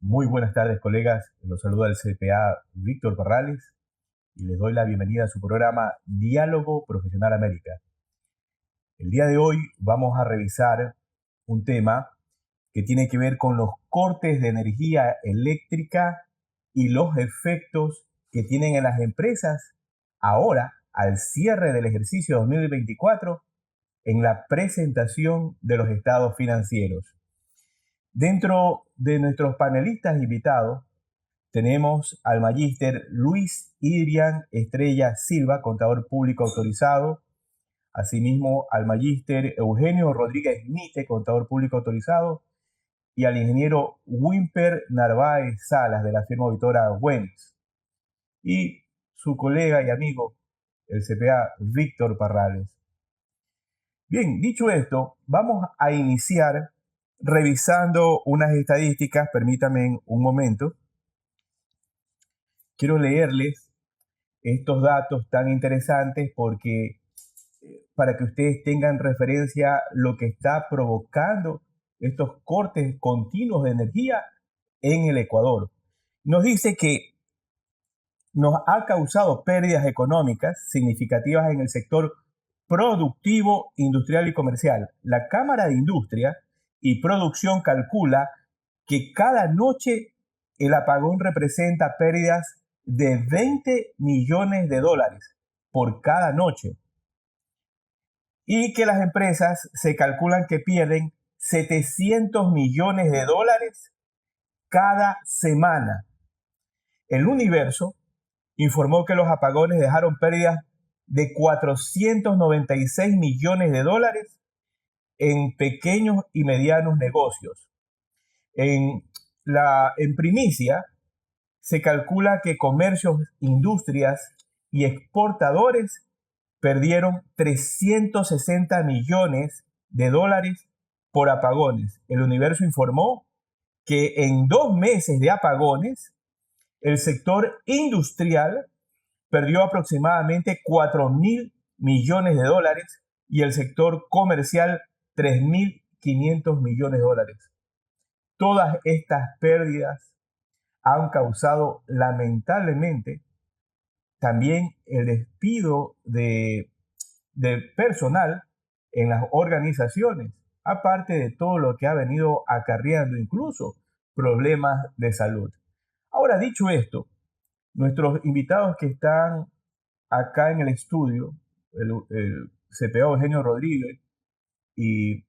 Muy buenas tardes, colegas. Los saluda el CPA Víctor Parrales y les doy la bienvenida a su programa Diálogo Profesional América. El día de hoy vamos a revisar un tema que tiene que ver con los cortes de energía eléctrica y los efectos que tienen en las empresas ahora, al cierre del ejercicio 2024, en la presentación de los estados financieros. Dentro de nuestros panelistas invitados, tenemos al magíster Luis Idrian Estrella Silva, contador público autorizado. Asimismo, al magíster Eugenio Rodríguez Mite, contador público autorizado. Y al ingeniero Wimper Narváez Salas, de la firma auditora Güemes. Y su colega y amigo, el CPA Víctor Parrales. Bien, dicho esto, vamos a iniciar revisando unas estadísticas. Permítanme un momento. Quiero leerles estos datos tan interesantes porque para que ustedes tengan referencia lo que está provocando estos cortes continuos de energía en el Ecuador. Nos dice que nos ha causado pérdidas económicas significativas en el sector productivo, industrial y comercial. La Cámara de Industria y Producción calcula que cada noche el apagón representa pérdidas de 20 millones de dólares por cada noche y que las empresas se calculan que pierden 700 millones de dólares cada semana. El Universo informó que los apagones dejaron pérdidas de 496 millones de dólares en pequeños y medianos negocios. En primicia, se calcula que comercios, industrias y exportadores perdieron 360 millones de dólares por apagones. El Universo informó que en 2 meses de apagones, el sector industrial perdió aproximadamente 4.000 millones de dólares y el sector comercial 3.500 millones de dólares. Todas estas pérdidas han causado lamentablemente también el despido de personal en las organizaciones, aparte de todo lo que ha venido acarreando incluso problemas de salud. Ahora, dicho esto, nuestros invitados que están acá en el estudio, el CPA Eugenio Rodríguez y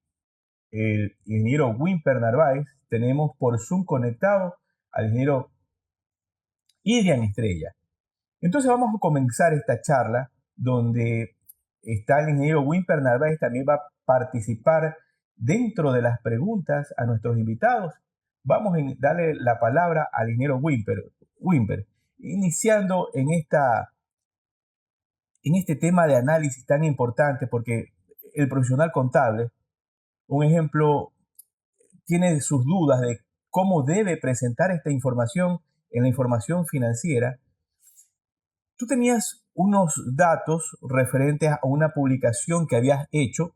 el ingeniero Wimper Narváez, tenemos por Zoom conectado al ingeniero Idrian Estrella. Entonces vamos a comenzar esta charla donde está el ingeniero Wimper Narváez, también va a participar dentro de las preguntas a nuestros invitados. Vamos a darle la palabra al ingeniero Wimper, iniciando en este tema de análisis tan importante, porque el profesional contable, un ejemplo, tiene sus dudas de cómo debe presentar esta información en la información financiera. Tú tenías unos datos referentes a una publicación que habías hecho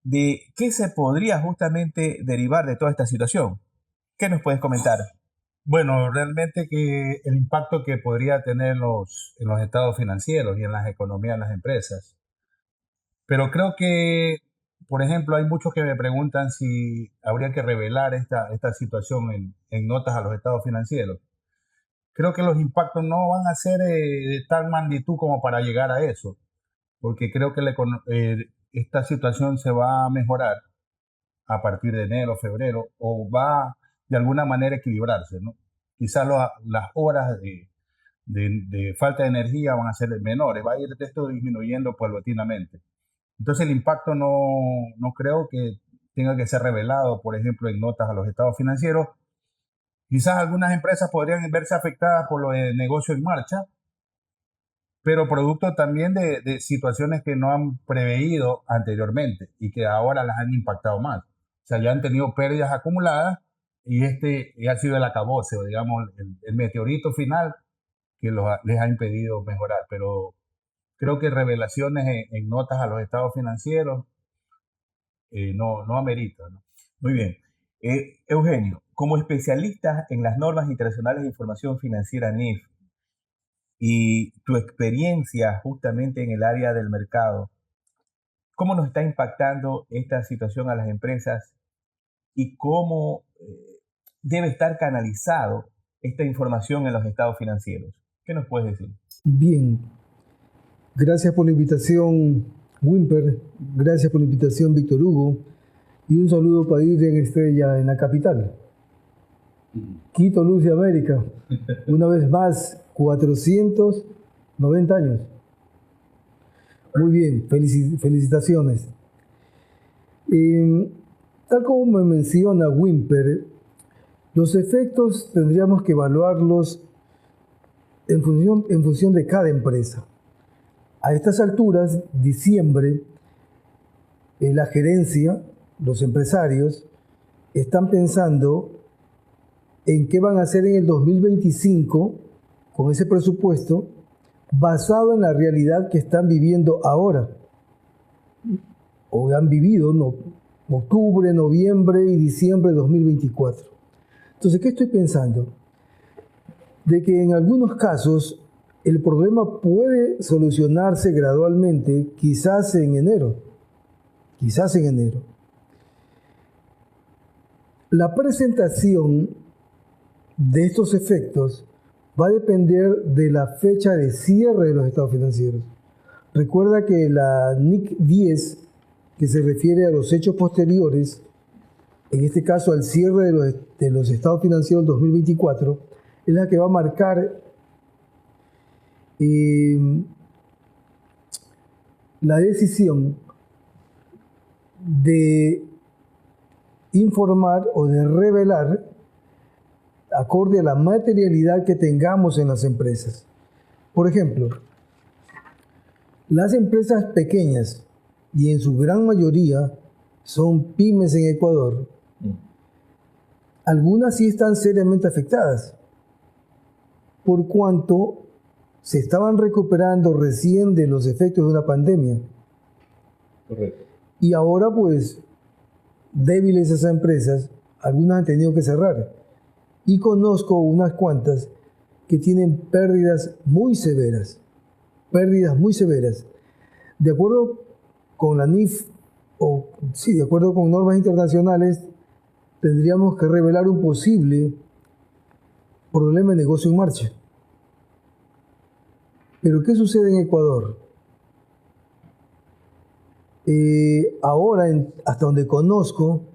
de qué se podría justamente derivar de toda esta situación. ¿Qué nos puedes comentar? Bueno, realmente que el impacto que podría tener en los estados financieros y en las economías de las empresas. Pero creo que, por ejemplo, hay muchos que me preguntan si habría que revelar esta situación en notas a los estados financieros. Creo que los impactos no van a ser de tal magnitud como para llegar a eso, porque creo que esta situación se va a mejorar a partir de enero, febrero, o va de alguna manera a equilibrarse, ¿no? Quizás las horas de falta de energía van a ser menores, va a ir esto disminuyendo paulatinamente. Entonces el impacto no creo que tenga que ser revelado, por ejemplo, en notas a los estados financieros. Quizás algunas empresas podrían verse afectadas por lo de negocio en marcha, pero producto también de situaciones que no han preveído anteriormente y que ahora las han impactado más. O sea, ya han tenido pérdidas acumuladas y este ha sido el acabose, o digamos, el meteorito final que les ha impedido mejorar. Pero creo que revelaciones en notas a los estados financieros no amerita, ¿no? Muy bien. Eugenio, como especialista en las normas internacionales de información financiera NIF y tu experiencia justamente en el área del mercado, ¿cómo nos está impactando esta situación a las empresas y cómo debe estar canalizado esta información en los estados financieros? ¿Qué nos puedes decir? Bien, gracias por la invitación, Wimper. Gracias por la invitación, Víctor Hugo. Y un saludo para Irene Estrella en la capital. Quito, Luz de América. Una vez más, 490 años. Muy bien, felicitaciones. Tal como me menciona Wimper, los efectos tendríamos que evaluarlos en función de cada empresa. A estas alturas, diciembre, la gerencia, los empresarios, están pensando en qué van a hacer en el 2025 con ese presupuesto basado en la realidad que están viviendo ahora o han vivido octubre, noviembre y diciembre de 2024. Entonces, ¿qué estoy pensando? De que en algunos casos el problema puede solucionarse gradualmente, quizás en enero. La presentación de estos efectos va a depender de la fecha de cierre de los estados financieros. Recuerda que la NIC 10, que se refiere a los hechos posteriores, en este caso al cierre de los estados financieros 2024, es la que va a marcar la decisión de informar o de revelar acorde a la materialidad que tengamos en las empresas. Por ejemplo, las empresas pequeñas, y en su gran mayoría son pymes en Ecuador, algunas sí están seriamente afectadas, por cuanto se estaban recuperando recién de los efectos de una pandemia. Correcto. Y ahora, pues, débiles esas empresas, algunas han tenido que cerrar. Y conozco unas cuantas que tienen pérdidas muy severas. De acuerdo con la NIF, de acuerdo con normas internacionales, tendríamos que revelar un posible problema de negocio en marcha. Pero ¿qué sucede en Ecuador? Ahora, hasta donde conozco,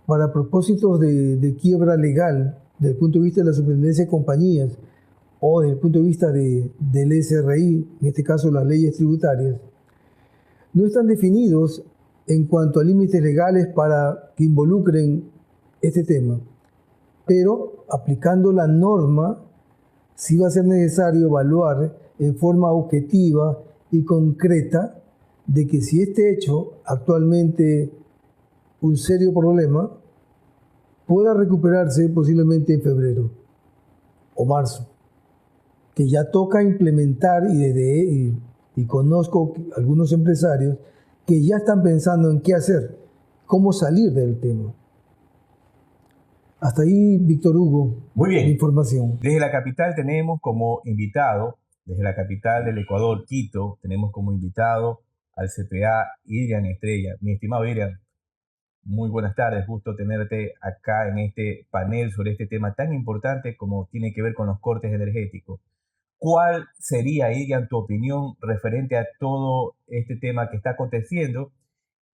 para propósitos de quiebra legal, desde el punto de vista de la superintendencia de compañías o desde el punto de vista del SRI, en este caso las leyes tributarias, no están definidos en cuanto a límites legales para que involucren este tema. Pero aplicando la norma, sí va a ser necesario evaluar en forma objetiva y concreta de que si este hecho actualmente un serio problema pueda recuperarse posiblemente en febrero o marzo, que ya toca implementar y conozco algunos empresarios que ya están pensando en qué hacer, cómo salir del tema. Hasta ahí, Víctor Hugo. Muy bien. La información. Desde la capital tenemos como invitado, desde la capital del Ecuador, Quito, tenemos como invitado al CPA Irian Estrella. Mi estimado Irian, muy buenas tardes, gusto tenerte acá en este panel sobre este tema tan importante como tiene que ver con los cortes energéticos. ¿Cuál sería, Irian, tu opinión referente a todo este tema que está aconteciendo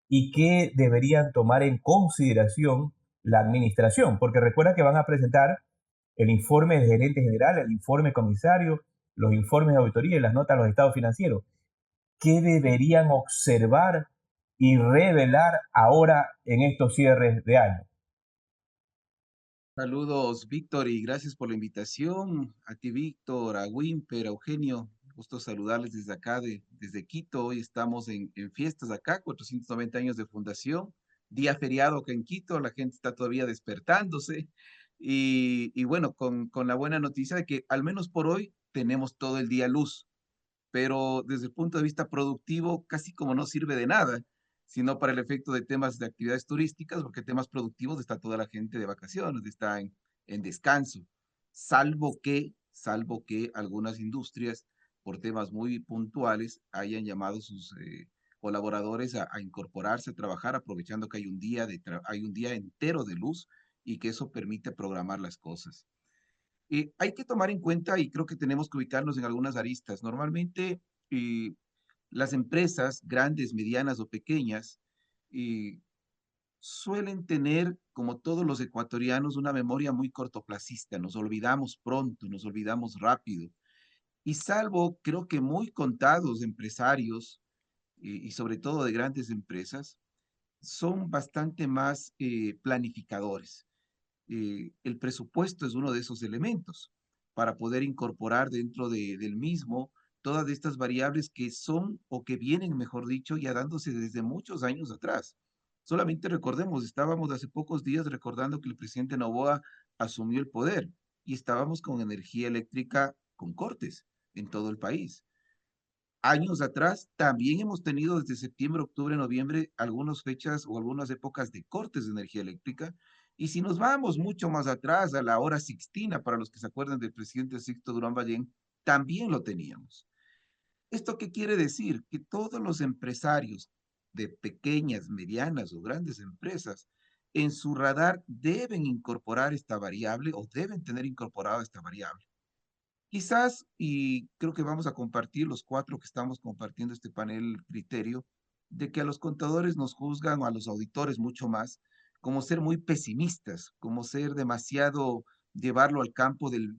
y qué deberían tomar en consideración la administración? Porque recuerda que van a presentar el informe de gerente general, el informe comisario, los informes de auditoría y las notas a los estados financieros. ¿Qué deberían observar y revelar ahora en estos cierres de año? Saludos, Víctor, y gracias por la invitación. A ti, Víctor, a Wimper, a Eugenio. Gusto saludarles desde acá, desde Quito. Hoy estamos en fiestas acá, 490 años de fundación. Día feriado acá en Quito, la gente está todavía despertándose. Y bueno, con la buena noticia de que al menos por hoy tenemos todo el día luz, pero desde el punto de vista productivo casi como no sirve de nada sino para el efecto de temas de actividades turísticas, porque temas productivos está toda la gente de vacaciones, está en descanso, salvo que algunas industrias, por temas muy puntuales, hayan llamado a sus colaboradores a incorporarse, a trabajar, aprovechando que hay un día entero de luz y que eso permite programar las cosas. Hay que tomar en cuenta, y creo que tenemos que ubicarnos en algunas aristas. Normalmente, eh, las empresas, grandes, medianas o pequeñas, eh, suelen tener, como todos los ecuatorianos, una memoria muy cortoplacista. Nos olvidamos pronto, nos olvidamos rápido. Y salvo, creo que muy contados empresarios, y sobre todo de grandes empresas, son bastante más planificadores. El presupuesto es uno de esos elementos para poder incorporar dentro del mismo todas estas variables que son o que vienen, mejor dicho, ya dándose desde muchos años atrás. Solamente recordemos, estábamos hace pocos días recordando que el presidente Noboa asumió el poder y estábamos con energía eléctrica con cortes en todo el país. Años atrás también hemos tenido desde septiembre, octubre, noviembre algunas fechas o algunas épocas de cortes de energía eléctrica. Y si nos vamos mucho más atrás, a la hora sixtina, para los que se acuerdan del presidente Sixto Durán Ballén, también lo teníamos. ¿Esto qué quiere decir? Que todos los empresarios de pequeñas, medianas o grandes empresas en su radar deben incorporar esta variable o deben tener incorporada esta variable. Quizás, y creo que vamos a compartir los cuatro que estamos compartiendo este panel criterio, de que a los contadores nos juzgan, o a los auditores mucho más, como ser muy pesimistas, como ser demasiado, llevarlo al campo del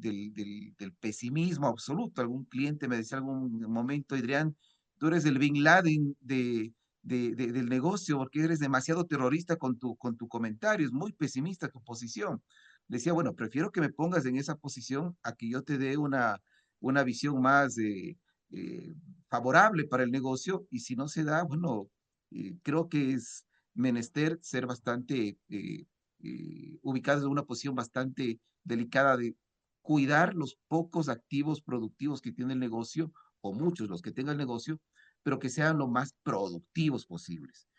pesimismo absoluto. Algún cliente me decía algún momento, Adrián, tú eres el Bin Laden del negocio porque eres demasiado terrorista con tu comentario, es muy pesimista tu posición. Decía, bueno, prefiero que me pongas en esa posición a que yo te dé una visión más eh, favorable para el negocio, y si no se da, bueno, creo que es menester ser bastante ubicados en una posición bastante delicada de cuidar los pocos activos productivos que tiene el negocio, o muchos los que tenga el negocio, pero que sean lo más productivos posibles.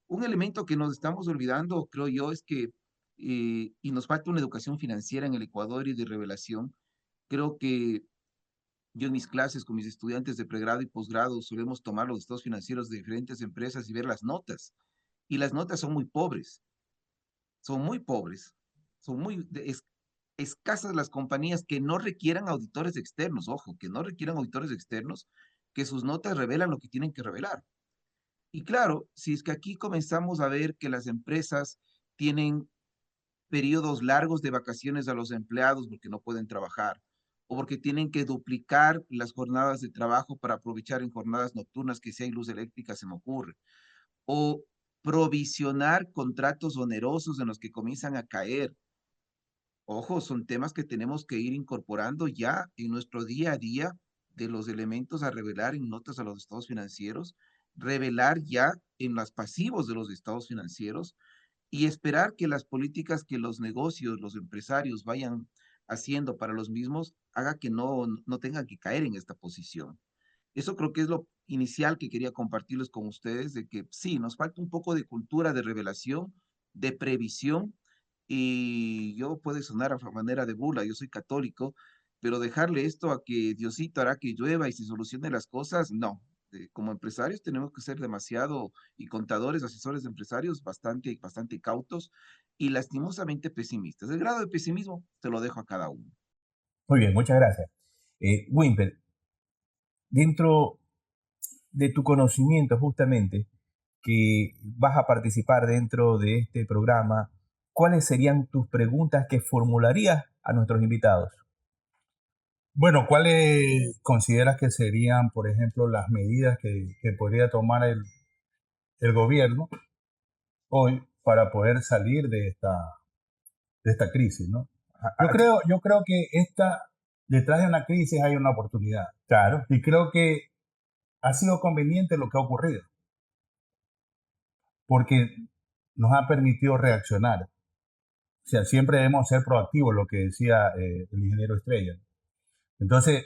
Un elemento que nos estamos olvidando, creo yo, es que, y nos falta una educación financiera en el Ecuador y de revelación. Creo que yo en mis clases con mis estudiantes de pregrado y posgrado solemos tomar los estados financieros de diferentes empresas y ver las notas. Y las notas son muy pobres, son muy pobres, son escasas las compañías que no requieran auditores externos, ojo, que no requieran auditores externos, que sus notas revelan lo que tienen que revelar. Y claro, si es que aquí comenzamos a ver que las empresas tienen periodos largos de vacaciones a los empleados porque no pueden trabajar, o porque tienen que duplicar las jornadas de trabajo para aprovechar en jornadas nocturnas que si hay luz eléctrica, se me ocurre, o provisionar contratos onerosos en los que comienzan a caer. Ojo, son temas que tenemos que ir incorporando ya en nuestro día a día, de los elementos a revelar en notas a los estados financieros, revelar ya en los pasivos de los estados financieros, y esperar que las políticas que los negocios, los empresarios vayan haciendo para los mismos, haga que no tengan que caer en esta posición. Eso creo que es lo inicial que quería compartirles con ustedes, de que sí, nos falta un poco de cultura de revelación, de previsión, y yo puede sonar a manera de burla, yo soy católico, pero dejarle esto a que Diosito hará que llueva y se solucione las cosas, no. Como empresarios tenemos que ser demasiado, y contadores, asesores de empresarios, bastante cautos y lastimosamente pesimistas. El grado de pesimismo te lo dejo a cada uno. Muy bien, muchas gracias. Wimper, dentro de tu conocimiento justamente que vas a participar dentro de este programa, ¿cuáles serían tus preguntas que formularías a nuestros invitados? Bueno, ¿cuáles consideras que serían, por ejemplo, las medidas que podría tomar el gobierno hoy para poder salir de esta crisis, ¿no? Yo creo que detrás de una crisis hay una oportunidad. Claro, Y creo que ha sido conveniente lo que ha ocurrido, porque nos ha permitido reaccionar. O sea, siempre debemos ser proactivos, lo que decía el ingeniero Estrella. Entonces,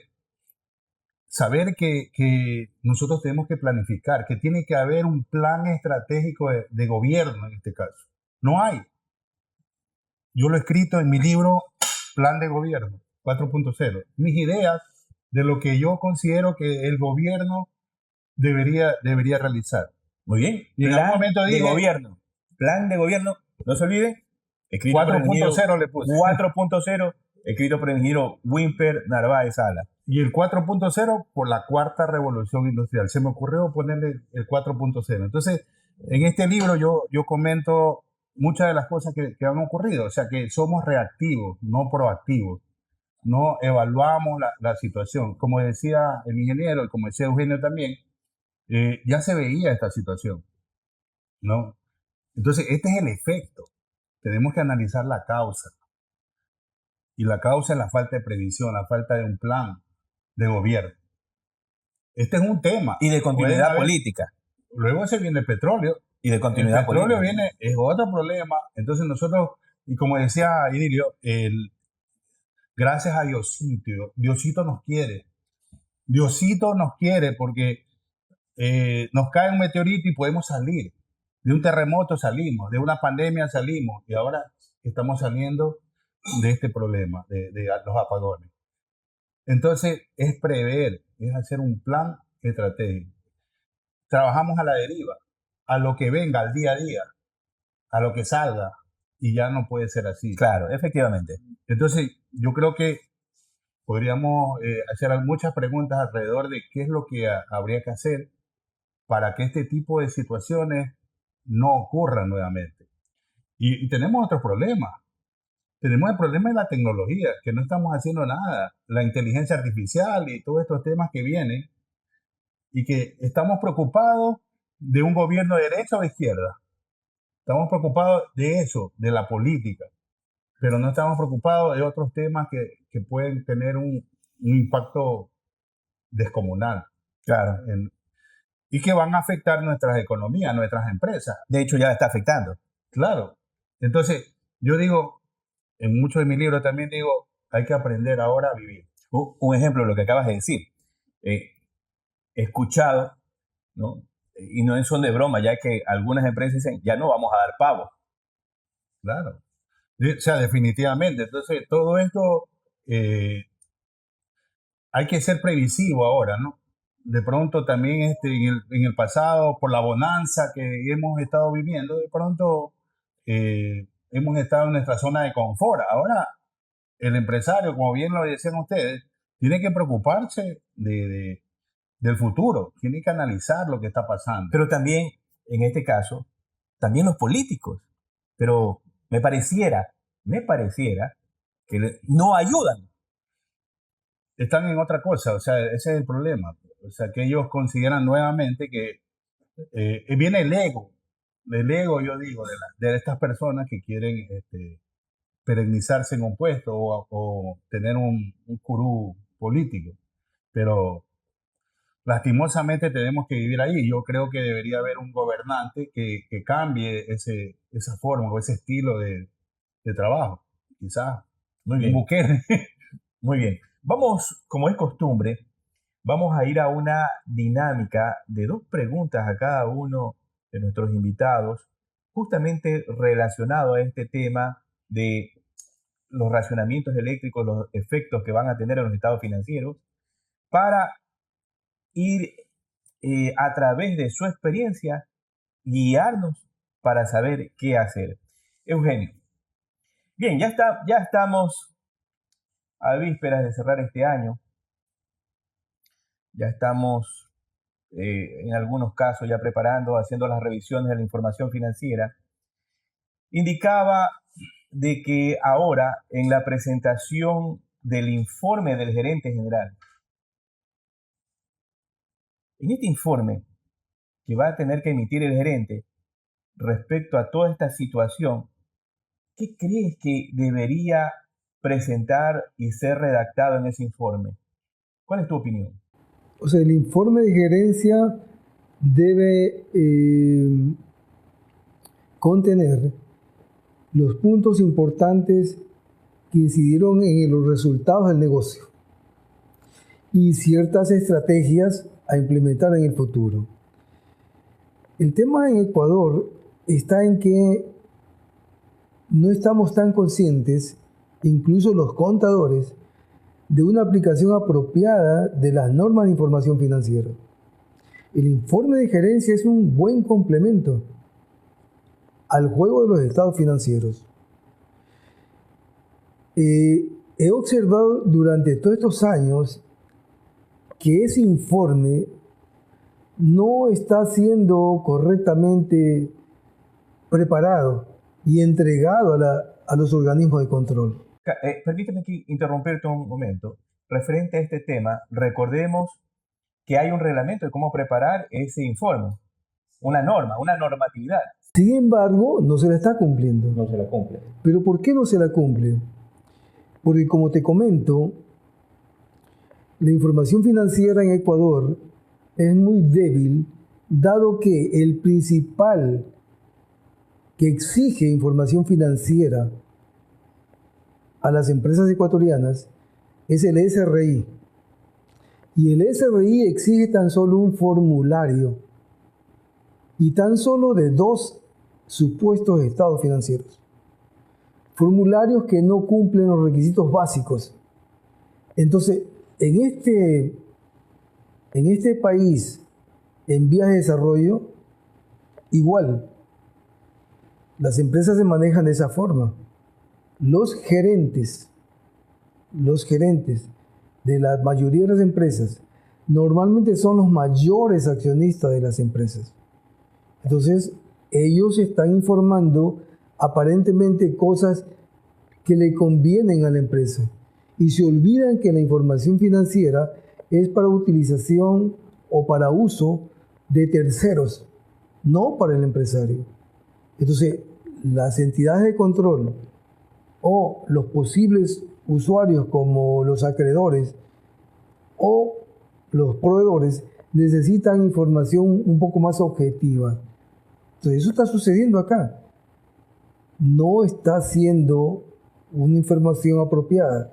saber que nosotros tenemos que planificar, que tiene que haber un plan estratégico de gobierno en este caso. No hay. Yo lo he escrito en mi libro Plan de Gobierno 4.0. Mis ideas de lo que yo considero que el gobierno debería realizar. Muy bien. Y en algún momento de dije, gobierno. Plan de gobierno. No se olviden. Escrito por el ingeniero 4.0 le puse. 4.0, escrito por el ingeniero Wimper Narváez Sala. Y el 4.0 por la cuarta revolución industrial. Se me ocurrió ponerle el 4.0. Entonces, en este libro yo comento muchas de las cosas que han ocurrido. O sea, que somos reactivos, no proactivos. No evaluamos la situación. Como decía el ingeniero y como decía Eugenio también, ya se veía esta situación, ¿no? Entonces, este es el efecto. Tenemos que analizar la causa. Y la causa es la falta de previsión, la falta de un plan de gobierno. Este es un tema. Y de continuidad política. Luego se viene el petróleo. Y de continuidad el petróleo política. Es otro problema. Entonces nosotros, y como decía Idilio, gracias a Diosito, Diosito nos quiere. Diosito nos quiere porque nos cae un meteorito y podemos salir. De un terremoto salimos, de una pandemia salimos y ahora estamos saliendo de este problema, de los apagones. Entonces es prever, es hacer un plan estratégico. Trabajamos a la deriva, a lo que venga, al día a día, a lo que salga, y ya no puede ser así. Claro, efectivamente. Entonces yo creo que podríamos hacer muchas preguntas alrededor de qué es lo que habría que hacer para que este tipo de situaciones no ocurran nuevamente. Y tenemos otros problemas. Tenemos el problema de la tecnología, que no estamos haciendo nada. La inteligencia artificial y todos estos temas que vienen y que estamos preocupados de un gobierno de derecha o de izquierda. Estamos preocupados de eso, de la política, pero no estamos preocupados de otros temas que pueden tener un impacto descomunal. Claro. Y que van a afectar nuestras economías, nuestras empresas. De hecho, ya está afectando. Claro. Entonces, yo digo, en muchos de mis libros también digo, hay que aprender ahora a vivir. Un ejemplo de lo que acabas de decir. He escuchado, ¿no? Y no es son de broma, ya que algunas empresas dicen, ya no vamos a dar pavo. Claro. O sea, definitivamente. Entonces, todo esto hay que ser previsivo ahora, ¿no? De pronto también en el pasado, por la bonanza que hemos estado viviendo, de pronto hemos estado en nuestra zona de confort. Ahora, el empresario, como bien lo decían ustedes, tiene que preocuparse del futuro, tiene que analizar lo que está pasando. Pero también, en este caso, también los políticos. Pero me pareciera que no ayudan. Están en otra cosa, o sea, ese es el problema. O sea, que ellos consideran nuevamente que viene el ego, yo digo, de estas personas que quieren perennizarse en un puesto o tener un curú político. Pero lastimosamente tenemos que vivir ahí. Yo creo que debería haber un gobernante que cambie esa forma o ese estilo de trabajo. Quizás. Muy bien. Bukele. Muy bien. Vamos, como es costumbre, vamos a ir a una dinámica de 2 preguntas a cada uno de nuestros invitados, justamente relacionado a este tema de los racionamientos eléctricos, los efectos que van a tener en los estados financieros, para ir a través de su experiencia, guiarnos para saber qué hacer. Eugenio. Bien, ya estamos a vísperas de cerrar este año. Ya estamos, en algunos casos, ya preparando, haciendo las revisiones de la información financiera. Indicaba de que ahora, en la presentación del informe del gerente general, en este informe que va a tener que emitir el gerente respecto a toda esta situación, ¿qué crees que debería presentar y ser redactado en ese informe? ¿Cuál es tu opinión? O sea, el informe de gerencia debe contener los puntos importantes que incidieron en los resultados del negocio. y ciertas estrategias a implementar en el futuro. El tema en Ecuador está en que no estamos tan conscientes, incluso los contadores, de una aplicación apropiada de las normas de información financiera. El informe de gerencia es un buen complemento al juego de los estados financieros. He observado durante todos estos años que ese informe no está siendo correctamente preparado y entregado a los organismos de control. Permíteme aquí interrumpirte un momento. Referente a este tema, recordemos que hay un reglamento de cómo preparar ese informe, una norma, una normatividad. Sin embargo, no se la está cumpliendo. No se la cumple. ¿Pero por qué no se la cumple? Porque, como te comento, la información financiera en Ecuador es muy débil, dado que el principal que exige información financiera a las empresas ecuatorianas es el SRI. Y el SRI exige tan solo un formulario y tan solo de 2 supuestos estados financieros. Formularios que no cumplen los requisitos básicos. Entonces, en este país en vías de desarrollo, igual, las empresas se manejan de esa forma. Los gerentes de la mayoría de las empresas normalmente son los mayores accionistas de las empresas. Entonces, ellos están informando aparentemente cosas que le convienen a la empresa y se olvidan que la información financiera es para utilización o para uso de terceros, no para el empresario. Entonces, las entidades de control o los posibles usuarios como los acreedores o los proveedores necesitan información un poco más objetiva. Entonces, eso está sucediendo acá. No está siendo una información apropiada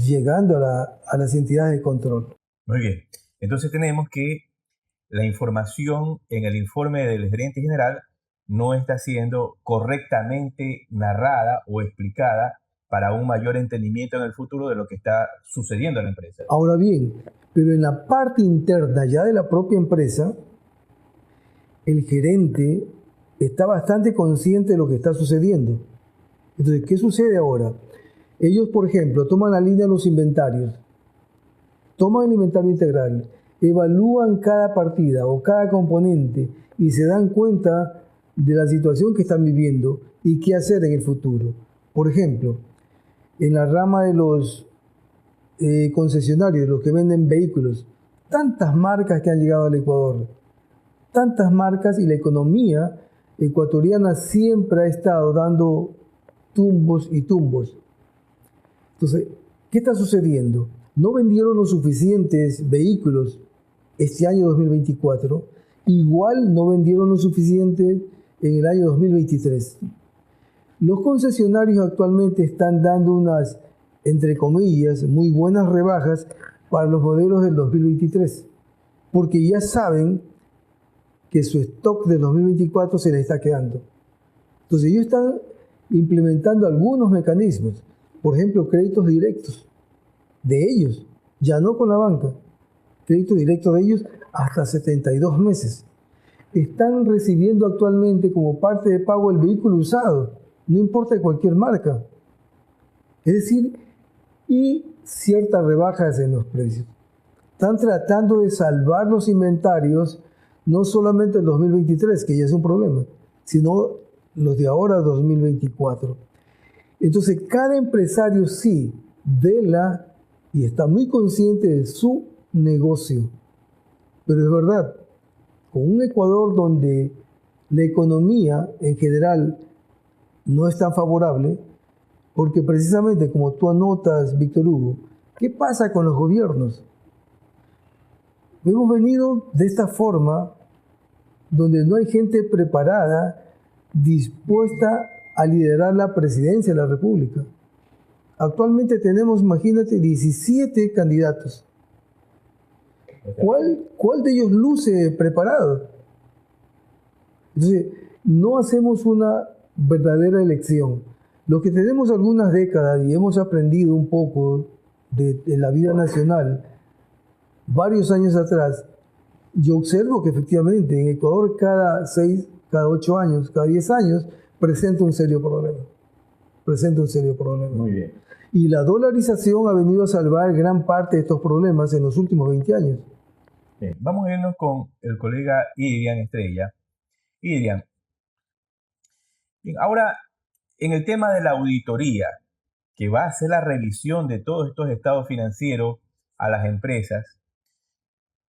llegando a las entidades de control. Muy bien. Entonces tenemos que la información en el informe del gerente general no está siendo correctamente narrada o explicada para un mayor entendimiento en el futuro de lo que está sucediendo en la empresa. Ahora bien, pero en la parte interna ya de la propia empresa, el gerente está bastante consciente de lo que está sucediendo. Entonces, ¿qué sucede ahora? Ellos, por ejemplo, toman la línea de los inventarios, toman el inventario integral, evalúan cada partida o cada componente y se dan cuenta de la situación que están viviendo y qué hacer en el futuro. Por ejemplo, en la rama de los concesionarios, los que venden vehículos, tantas marcas que han llegado al Ecuador, tantas marcas, y la economía ecuatoriana siempre ha estado dando tumbos y tumbos. Entonces, ¿qué está sucediendo? No vendieron los suficientes vehículos este año 2024, igual no vendieron lo suficiente en el año 2023. Los concesionarios actualmente están dando unas, entre comillas, muy buenas rebajas para los modelos del 2023, porque ya saben que su stock del 2024 se les está quedando. Entonces ellos están implementando algunos mecanismos, por ejemplo, créditos directos de ellos, ya no con la banca, créditos directos de ellos hasta 72 meses. Están recibiendo actualmente como parte de pago el vehículo usado, no importa de cualquier marca. Es decir, y ciertas rebajas en los precios. Están tratando de salvar los inventarios, no solamente el 2023, que ya es un problema, sino los de ahora, 2024. Entonces, cada empresario sí vela y está muy consciente de su negocio. Pero es verdad, con un Ecuador donde la economía en general no es tan favorable, porque precisamente como tú anotas, Víctor Hugo, ¿qué pasa con los gobiernos? Hemos venido de esta forma donde no hay gente preparada, dispuesta a liderar la presidencia de la República. Actualmente tenemos, imagínate, 17 candidatos. ¿Cuál de ellos luce preparado? Entonces, no hacemos una verdadera elección. Los que tenemos algunas décadas y hemos aprendido un poco de la vida nacional, varios años atrás, yo observo que efectivamente en Ecuador cada 6, cada 8 años, cada 10 años, presenta un serio problema. Presenta un serio problema. Muy bien. Y la dolarización ha venido a salvar gran parte de estos problemas en los últimos 20 años. Bien, vamos a irnos con el colega Irian Estrella. Irian, bien, ahora en el tema de la auditoría, que va a hacer la revisión de todos estos estados financieros a las empresas,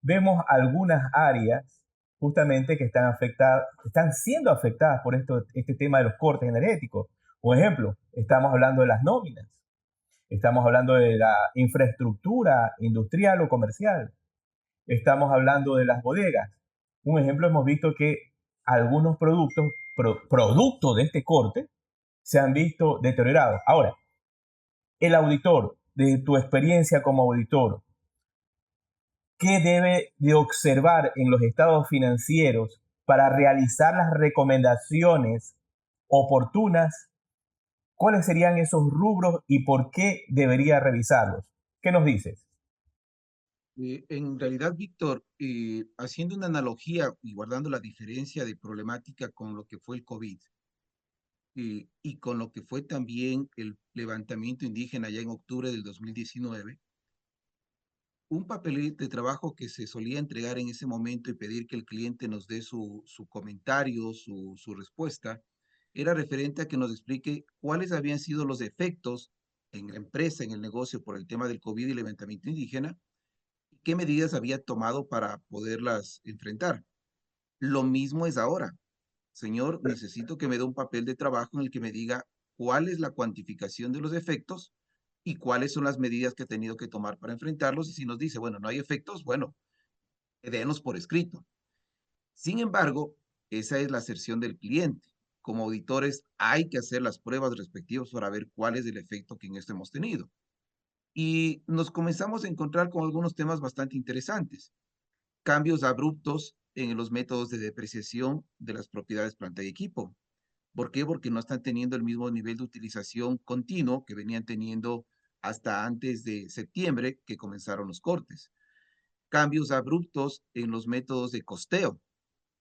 vemos algunas áreas justamente que están siendo afectadas por este tema de los cortes energéticos. Por ejemplo, estamos hablando de las nóminas, estamos hablando de la infraestructura industrial o comercial, estamos hablando de las bodegas. Un ejemplo, hemos visto que algunos productos de este corte se han visto deteriorados. Ahora, el auditor, de tu experiencia como auditor, ¿qué debe de observar en los estados financieros para realizar las recomendaciones oportunas? ¿Cuáles serían esos rubros y por qué debería revisarlos? ¿Qué nos dices? En realidad, Víctor, haciendo una analogía y guardando la diferencia de problemática con lo que fue el COVID y con lo que fue también el levantamiento indígena ya en octubre del 2019, un papel de trabajo que se solía entregar en ese momento y pedir que el cliente nos dé su comentario, su respuesta, era referente a que nos explique cuáles habían sido los efectos en la empresa, en el negocio por el tema del COVID y el levantamiento indígena, qué medidas había tomado para poderlas enfrentar. Lo mismo es ahora. Señor, necesito que me dé un papel de trabajo en el que me diga cuál es la cuantificación de los efectos y cuáles son las medidas que he tenido que tomar para enfrentarlos. Y si nos dice, bueno, no hay efectos, bueno, dénos por escrito. Sin embargo, esa es la aserción del cliente. Como auditores hay que hacer las pruebas respectivas para ver cuál es el efecto que en esto hemos tenido. Y nos comenzamos a encontrar con algunos temas bastante interesantes. Cambios abruptos en los métodos de depreciación de las propiedades planta y equipo. ¿Por qué? Porque no están teniendo el mismo nivel de utilización continuo que venían teniendo hasta antes de septiembre que comenzaron los cortes. Cambios abruptos en los métodos de costeo,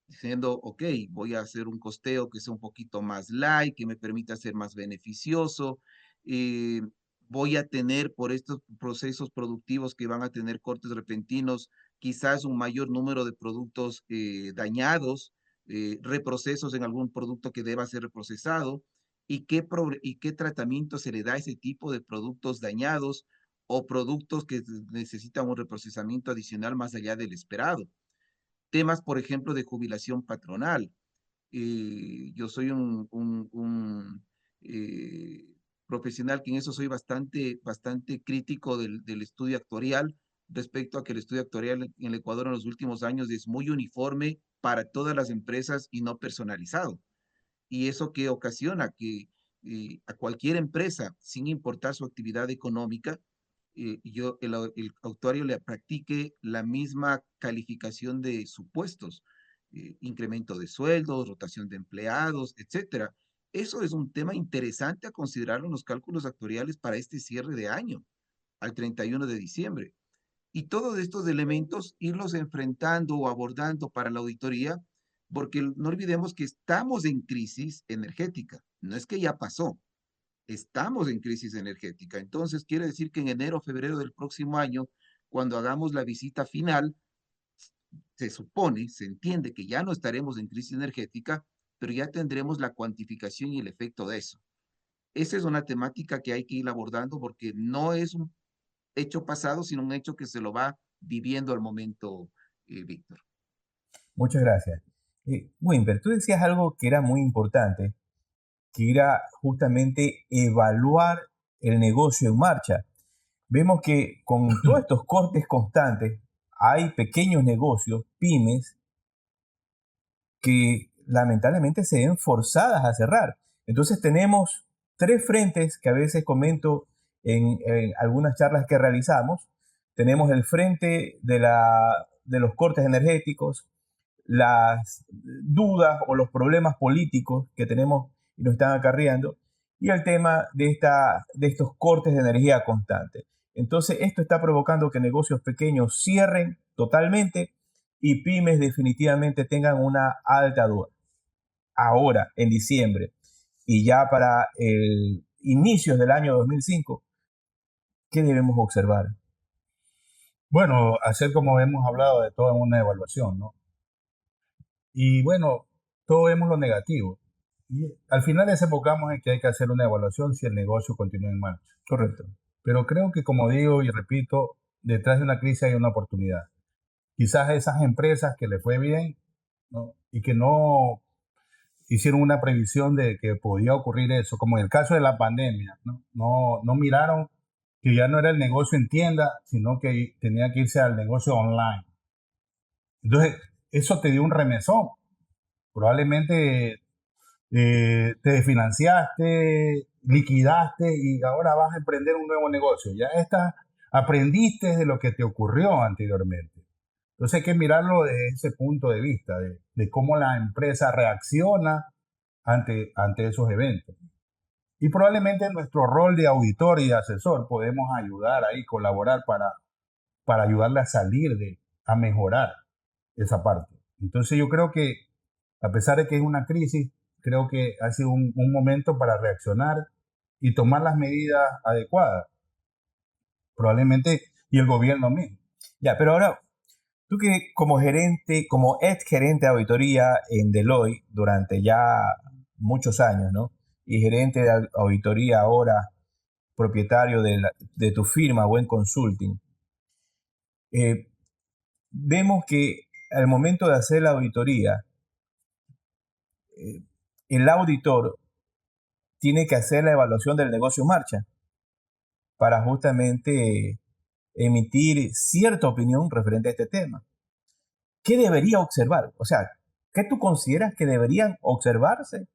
diciendo, ok, voy a hacer un costeo que sea un poquito más light, que me permita ser más beneficioso, eh, voy a tener por estos procesos productivos que van a tener cortes repentinos, quizás un mayor número de productos dañados, reprocesos en algún producto que deba ser reprocesado, y qué tratamiento se le da a ese tipo de productos dañados o productos que necesitan un reprocesamiento adicional más allá del esperado. Temas, por ejemplo, de jubilación patronal. Yo soy un profesional que en eso soy bastante crítico del estudio actuarial respecto a que el estudio actuarial en el Ecuador en los últimos años es muy uniforme para todas las empresas y no personalizado. Y eso que ocasiona que a cualquier empresa, sin importar su actividad económica, el actuario le practique la misma calificación de supuestos, incremento de sueldos, rotación de empleados, etcétera. Eso es un tema interesante a considerar en los cálculos actuariales para este cierre de año, al 31 de diciembre. Y todos estos elementos irlos enfrentando o abordando para la auditoría, porque no olvidemos que estamos en crisis energética. No es que ya pasó, estamos en crisis energética. Entonces, quiere decir que en enero o febrero del próximo año, cuando hagamos la visita final, se supone, se entiende que ya no estaremos en crisis energética, pero ya tendremos la cuantificación y el efecto de eso. Esa es una temática que hay que ir abordando porque no es un hecho pasado, sino un hecho que se lo va viviendo al momento, Víctor. Muchas gracias. Wimper, tú decías algo que era muy importante, que era justamente evaluar el negocio en marcha. Vemos que con todos estos cortes constantes hay pequeños negocios, pymes, que lamentablemente se ven forzadas a cerrar. Entonces tenemos tres frentes que a veces comento en algunas charlas que realizamos. tenemos el frente de los cortes energéticos, las dudas o los problemas políticos que tenemos y nos están acarreando, y el tema de estos cortes de energía constantes. Entonces, esto está provocando que negocios pequeños cierren totalmente y pymes definitivamente tengan una alta duda. Ahora, en diciembre, y ya para el inicios del año 2005, ¿qué debemos observar? Bueno, hacer como hemos hablado de todo en una evaluación, ¿no? Y bueno, todo vemos lo negativo. Y al final desembocamos en que hay que hacer una evaluación si el negocio continúa en marcha. Correcto. Pero creo que, como digo y repito, detrás de una crisis hay una oportunidad. Quizás esas empresas que le fue bien, ¿no? Y que no hicieron una previsión de que podía ocurrir eso, como en el caso de la pandemia, ¿no? No miraron que ya no era el negocio en tienda, sino que tenía que irse al negocio online. Entonces, eso te dio un remesón. Probablemente te desfinanciaste, liquidaste y ahora vas a emprender un nuevo negocio. Ya aprendiste de lo que te ocurrió anteriormente. Entonces hay que mirarlo desde ese punto de vista, de cómo la empresa reacciona ante esos eventos. Y probablemente en nuestro rol de auditor y de asesor podemos ayudar ahí, colaborar para ayudarle a salir, a mejorar esa parte. Entonces yo creo que, a pesar de que es una crisis, creo que ha sido un momento para reaccionar y tomar las medidas adecuadas. Probablemente, y el gobierno mismo. Ya, pero ahora, tú que como gerente, como ex gerente de auditoría en Deloitte durante ya muchos años, ¿no? Y gerente de auditoría ahora, propietario de tu firma, Buen Consulting, eh, vemos que al momento de hacer la auditoría, el auditor tiene que hacer la evaluación del negocio en marcha para justamente emitir cierta opinión referente a este tema. ¿Qué debería observar? O sea, ¿qué tú consideras que deberían observarse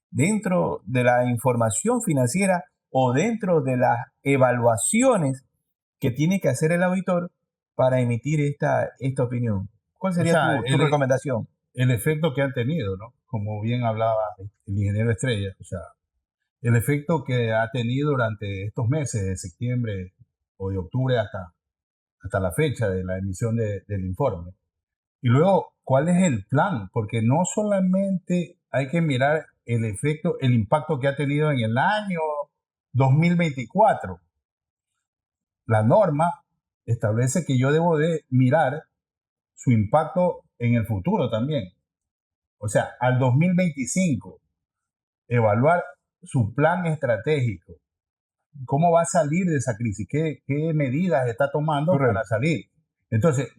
dentro de la información financiera o dentro de las evaluaciones que tiene que hacer el auditor para emitir esta opinión? ¿Cuál O sería sea, tu recomendación? el efecto que han tenido, ¿no? Como bien hablaba el ingeniero Estrella, o sea, el efecto que ha tenido durante estos meses de septiembre o de octubre hasta la fecha de la emisión del informe. Y luego, ¿cuál es el plan? Porque no solamente hay que mirar el efecto, el impacto que ha tenido en el año 2024. La norma establece que yo debo de mirar su impacto en el futuro también. O sea, al 2025, evaluar su plan estratégico. ¿Cómo va a salir de esa crisis? ¿Qué medidas está tomando Correcto. para salir? Entonces,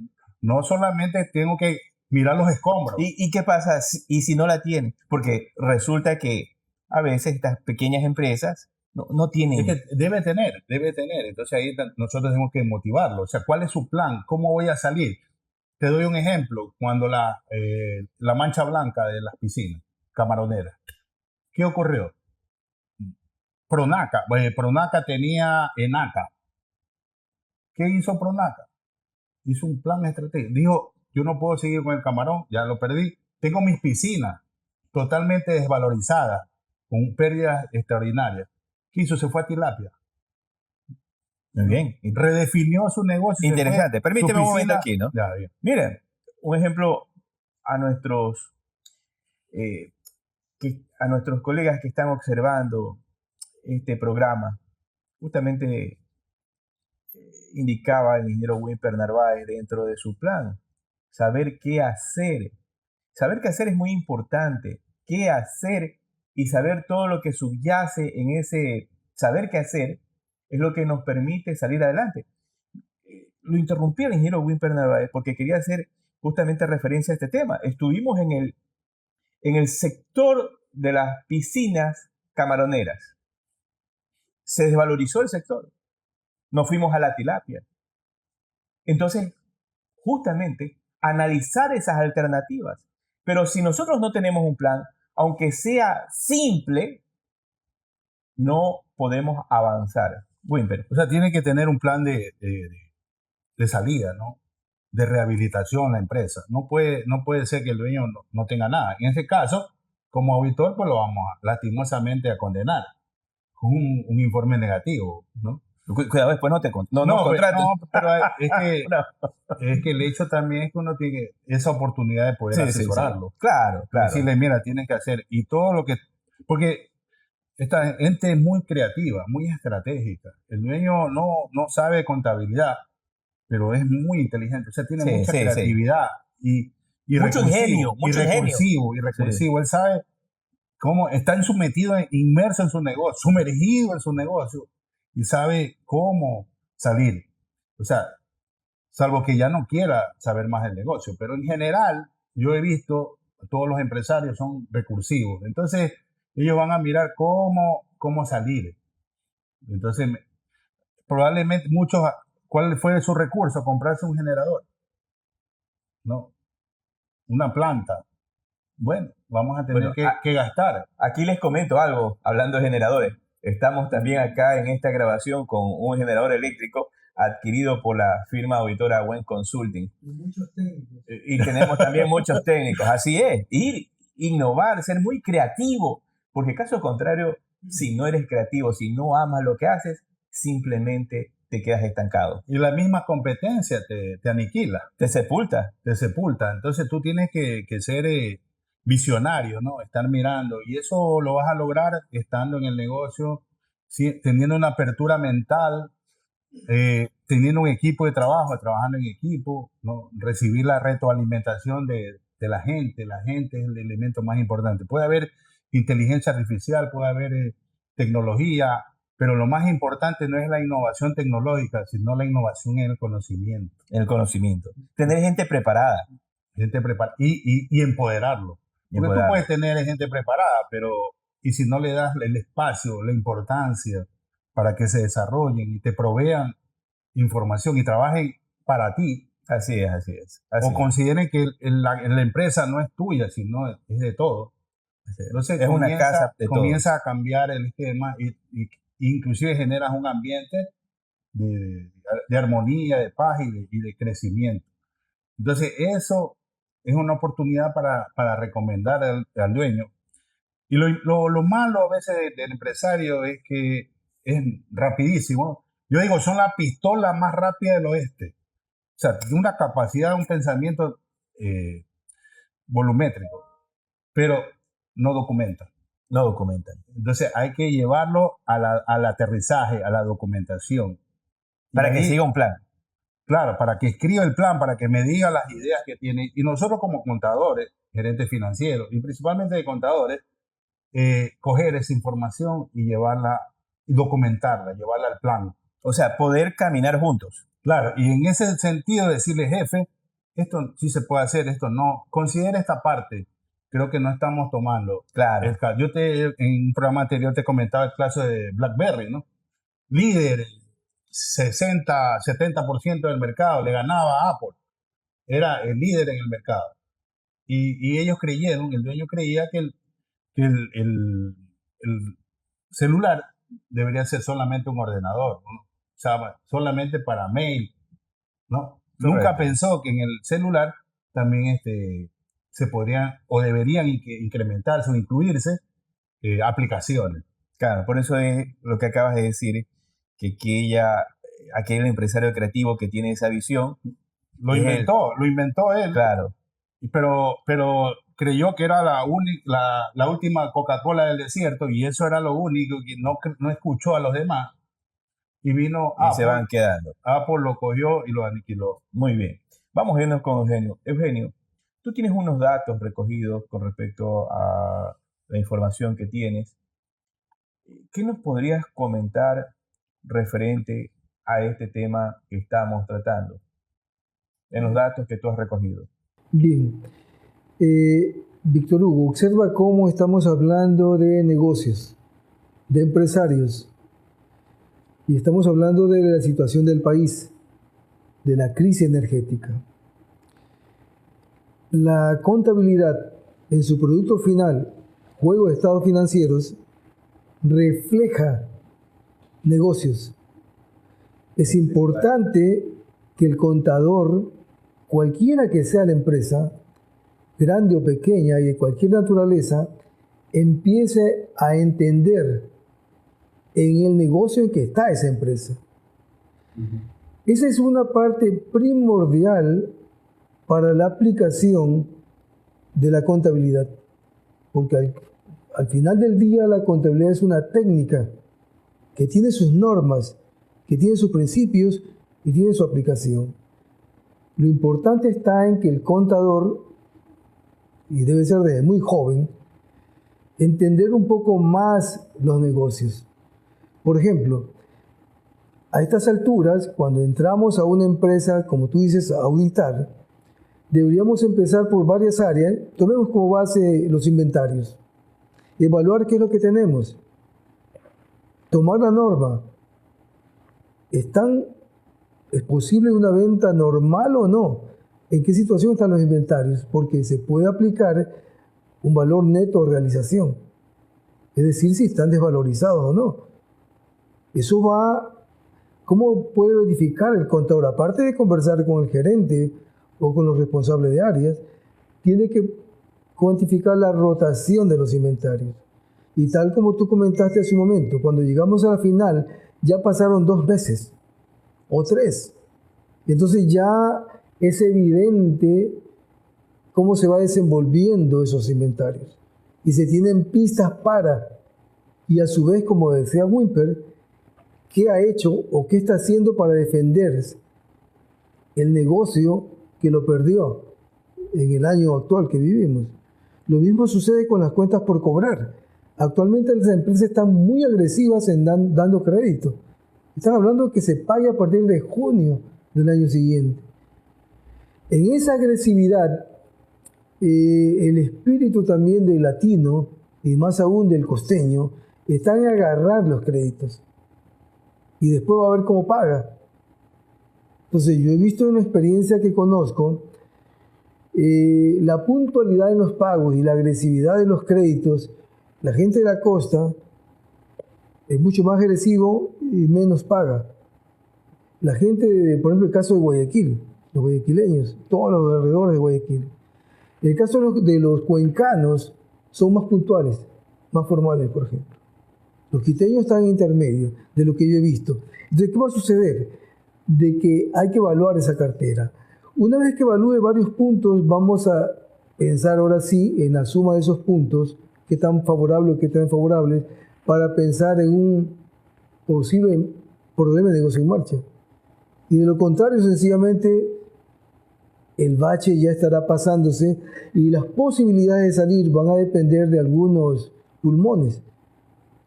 no solamente tengo que mirar los escombros. ¿Y qué pasa si no la tienen? Porque resulta que a veces estas pequeñas empresas no tienen... Es que debe tener. Entonces ahí nosotros tenemos que motivarlo. O sea, ¿cuál es su plan? ¿Cómo voy a salir? Te doy un ejemplo. Cuando la mancha blanca de las piscinas camaroneras, ¿qué ocurrió? Pronaca tenía ENACA. ¿Qué hizo Pronaca? Hizo un plan estratégico. Dijo, yo no puedo seguir con el camarón, ya lo perdí. Tengo mis piscinas totalmente desvalorizadas, con pérdidas extraordinarias. ¿Qué hizo? Se fue a tilapia. Muy bien. Redefinió su negocio. Interesante. Permíteme un momento aquí, ¿no? Ya, bien. Miren, un ejemplo a nuestros colegas que están observando este programa. Justamente indicaba el ingeniero Wimper Narváez dentro de su plan. Saber qué hacer. Saber qué hacer es muy importante. Qué hacer y saber todo lo que subyace en ese saber qué hacer es lo que nos permite salir adelante. Lo interrumpí al ingeniero Wimper Narváez porque quería hacer justamente referencia a este tema. Estuvimos en el sector de las piscinas camaroneras. Se desvalorizó el sector. Nos fuimos a la tilapia. Entonces, justamente, analizar esas alternativas. Pero si nosotros no tenemos un plan, aunque sea simple, no podemos avanzar. Wimper. O sea, tiene que tener un plan de salida, ¿no? De rehabilitación la empresa. No puede ser que el dueño no tenga nada. En ese caso, como auditor, pues lo vamos lastimosamente a condenar con un informe negativo, ¿no? Cuidado, después no contrates. Pero es que, No. es que el hecho también es que uno tiene esa oportunidad de poder Sí, sí, asesorarlo. sí. Claro. Decirle, mira, tienes que hacer. Y todo lo que... Porque esta gente es muy creativa, muy estratégica. El dueño no sabe contabilidad, pero es muy inteligente. O sea, tiene mucha Sí. creatividad y Mucho ingenio. y recursivo. Él sabe cómo está inmerso en su negocio, sumergido en su negocio y sabe cómo salir. O sea, salvo que ya no quiera saber más del negocio. Pero en general, yo he visto, todos los empresarios son recursivos. Entonces, ellos van a mirar cómo salir. Entonces, probablemente muchos, ¿cuál fue su recurso? Comprarse un generador, ¿no? Una planta. Bueno, vamos a tener que gastar. Aquí les comento algo, hablando de generadores. Estamos también acá en esta grabación con un generador eléctrico adquirido por la firma auditora WEN Consulting. Y muchos técnicos. Y tenemos también muchos técnicos. Así es, innovar, ser muy creativo, porque caso contrario, si no eres creativo, si no amas lo que haces, simplemente te quedas estancado. Y la misma competencia te aniquila. Te sepulta. Entonces tú tienes que ser visionario, ¿no? Estar mirando. Y eso lo vas a lograr estando en el negocio, teniendo una apertura mental, teniendo un equipo de trabajo, trabajando en equipo, ¿no? Recibir la retroalimentación de la gente. La gente es el elemento más importante. Puede haber inteligencia artificial, puede haber tecnología, pero lo más importante no es la innovación tecnológica, sino la innovación en el conocimiento. En el conocimiento. Tener gente preparada. Y empoderarlo. Porque tú puedes tener gente preparada, pero y si no le das el espacio, la importancia para que se desarrollen y te provean información y trabajen para ti. Así es. O consideren que la empresa no es tuya, sino es de todo. Entonces es una casa de comienza a cambiar el esquema y inclusive generas un ambiente de armonía, de paz y de crecimiento. Entonces eso es una oportunidad para recomendar al dueño. Y lo malo a veces del empresario es que es rapidísimo. Yo digo, son la pistola más rápida del oeste. O sea, tiene una capacidad, un pensamiento volumétrico, pero no documentan. Entonces hay que llevarlo al aterrizaje, a la documentación. Para que siga un plan. Claro, para que escriba el plan, para que me diga las ideas que tiene. Y nosotros como contadores, gerentes financieros, y principalmente de contadores, coger esa información y llevarla, y documentarla, llevarla al plan. O sea, poder caminar juntos. Claro, y en ese sentido decirle, jefe, esto sí se puede hacer, esto no. Considera esta parte. Creo que no estamos tomando. Claro. Yo en un programa anterior te comentaba el caso de BlackBerry, ¿no? Líder, 60, 70% del mercado, le ganaba a Apple. Era el líder en el mercado. Y ellos creyeron, el dueño creía que el celular debería ser solamente un ordenador, ¿no? O sea, solamente para mail, ¿no? Nunca pensó que en el celular también se podrían o deberían incrementarse o incluirse aplicaciones. Claro, por eso es lo que acabas de decir, que aquel empresario creativo que tiene esa visión. Lo inventó él. Claro. Pero creyó que era la última Coca-Cola del desierto y eso era lo único que no escuchó a los demás. Y vino Apple, se van quedando. Apple lo cogió y lo aniquiló. Muy bien. Vamos a irnos con Eugenio. Eugenio, tú tienes unos datos recogidos con respecto a la información que tienes. ¿Qué nos podrías comentar referente a este tema que estamos tratando en los datos que tú has recogido? Bien. Víctor Hugo, observa cómo estamos hablando de negocios, de empresarios, y estamos hablando de la situación del país, de la crisis energética. La contabilidad en su producto final, juego de estados financieros, refleja negocios. Es importante que el contador, cualquiera que sea la empresa, grande o pequeña y de cualquier naturaleza, empiece a entender en el negocio en que está esa empresa. Esa es una parte primordial para la aplicación de la contabilidad, porque al final del día la contabilidad es una técnica que tiene sus normas, que tiene sus principios y tiene su aplicación. Lo importante está en que el contador, y debe ser desde muy joven, entender un poco más los negocios. Por ejemplo, a estas alturas, cuando entramos a una empresa, como tú dices, a auditar, deberíamos empezar por varias áreas. Tomemos como base los inventarios. Evaluar qué es lo que tenemos. Tomar la norma. ¿Es posible una venta normal o no? ¿En qué situación están los inventarios? Porque se puede aplicar un valor neto de realización. Es decir, si están desvalorizados o no. Eso va... ¿Cómo puede verificar el contador? Aparte de conversar con el gerente o con los responsables de áreas, tiene que cuantificar la rotación de los inventarios. Y tal como tú comentaste hace un momento, cuando llegamos a la final, ya pasaron 2 meses o 3. Entonces ya es evidente cómo se va desenvolviendo esos inventarios. Y se tienen pistas y a su vez, como decía Wimper, ¿qué ha hecho o qué está haciendo para defender el negocio que lo perdió en el año actual que vivimos? Lo mismo sucede con las cuentas por cobrar. Actualmente las empresas están muy agresivas en dando crédito. Están hablando de que se pague a partir de junio del año siguiente. En esa agresividad, el espíritu también del latino, y más aún del costeño, está en agarrar los créditos. Y después va a ver cómo paga. Entonces, yo he visto una experiencia que conozco, la puntualidad en los pagos y la agresividad de los créditos, la gente de la costa es mucho más agresivo y menos paga. La gente, por ejemplo, el caso de Guayaquil, los guayaquileños, todos los alrededores de Guayaquil. En el caso de los cuencanos, son más puntuales, más formales, por ejemplo. Los quiteños están en intermedio, de lo que yo he visto. Entonces, ¿qué va a suceder? De que hay que evaluar esa cartera. Una vez que evalúe varios puntos, vamos a pensar ahora sí en la suma de esos puntos, qué tan favorables o qué tan favorables, para pensar en un posible problema de negocio en marcha. Y de lo contrario, sencillamente, el bache ya estará pasándose y las posibilidades de salir van a depender de algunos pulmones.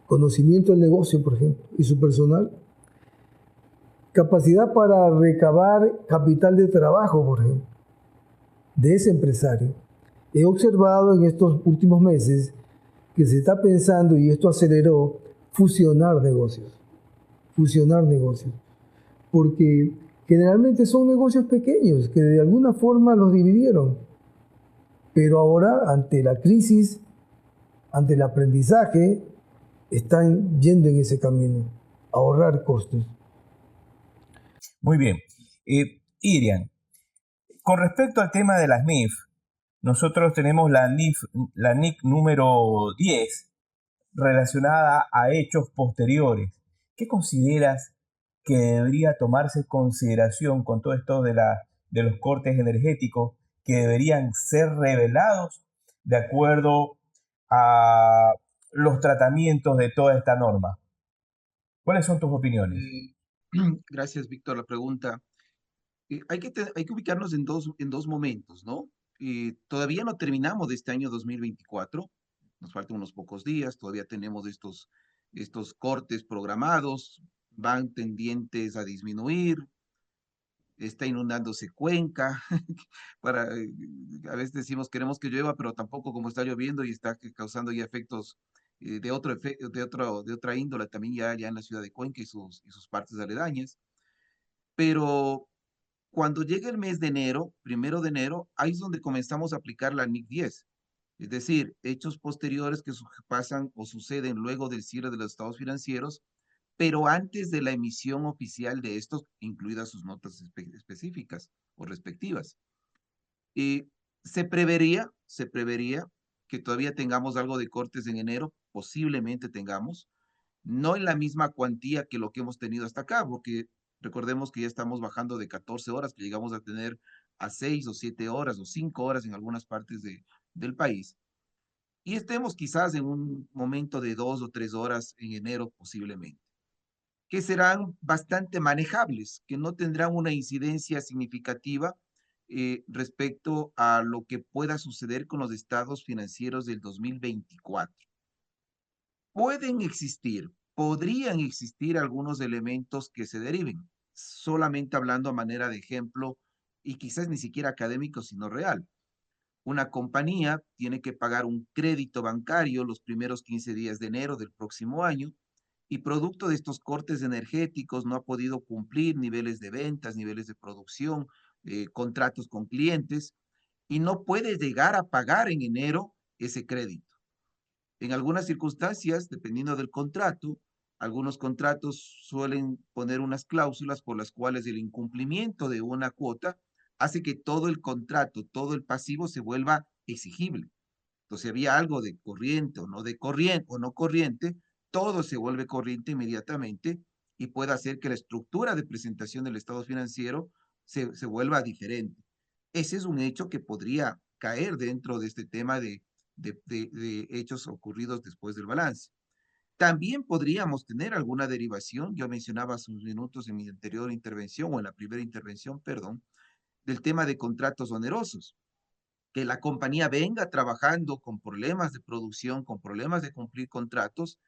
Conocimiento del negocio, por ejemplo, y su personal. Capacidad para recabar capital de trabajo, por ejemplo, de ese empresario. He observado en estos últimos meses que se está pensando, y esto aceleró, fusionar negocios. Fusionar negocios. Porque generalmente son negocios pequeños que de alguna forma los dividieron. Pero ahora, ante la crisis, ante el aprendizaje, están yendo en ese camino, ahorrar costos. Muy bien. Irian, con respecto al tema de las NIF, nosotros tenemos la NIF número 10 relacionada a hechos posteriores. ¿Qué consideras que debería tomarse en consideración con todo esto de los cortes energéticos que deberían ser revelados de acuerdo a los tratamientos de toda esta norma? ¿Cuáles son tus opiniones? Gracias, Víctor, la pregunta. Hay que ubicarnos en dos momentos, ¿no? Todavía no terminamos de este año 2024, nos faltan unos pocos días, todavía tenemos estos cortes programados, van tendientes a disminuir, está inundándose Cuenca, a veces decimos queremos que llueva, pero tampoco como está lloviendo y está causando ya efectos de otra índole también ya en la ciudad de Cuenca y sus partes aledañas. Pero cuando llegue el mes de enero, 1 de enero, ahí es donde comenzamos a aplicar la NIC 10. Es decir, hechos posteriores que pasan o suceden luego del cierre de los estados financieros, pero antes de la emisión oficial de estos, incluidas sus notas específicas o respectivas. Y se prevería que todavía tengamos algo de cortes en enero, posiblemente tengamos, no en la misma cuantía que lo que hemos tenido hasta acá, porque recordemos que ya estamos bajando de 14 horas, que llegamos a tener a 6 o 7 horas o 5 horas en algunas partes del país. Y estemos quizás en un momento de 2 o 3 horas en enero posiblemente, que serán bastante manejables, que no tendrán una incidencia significativa respecto a lo que pueda suceder con los estados financieros del 2024. Podrían existir algunos elementos que se deriven, solamente hablando a manera de ejemplo, y quizás ni siquiera académico, sino real. Una compañía tiene que pagar un crédito bancario los primeros 15 días de enero del próximo año, y producto de estos cortes energéticos no ha podido cumplir niveles de ventas, niveles de producción, contratos con clientes, y no puede llegar a pagar en enero ese crédito. En algunas circunstancias, dependiendo del contrato, algunos contratos suelen poner unas cláusulas por las cuales el incumplimiento de una cuota hace que todo el contrato, todo el pasivo se vuelva exigible. Entonces, si había algo de corriente o no de corriente o no corriente, todo se vuelve corriente inmediatamente y puede hacer que la estructura de presentación del estado financiero se vuelva diferente. Ese es un hecho que podría caer dentro de este tema de hechos ocurridos después del balance. También podríamos tener alguna derivación, yo mencionaba hace unos minutos en mi anterior intervención, o en la primera intervención, perdón, del tema de contratos onerosos, que la compañía venga trabajando con problemas de producción, con problemas de cumplir contratos,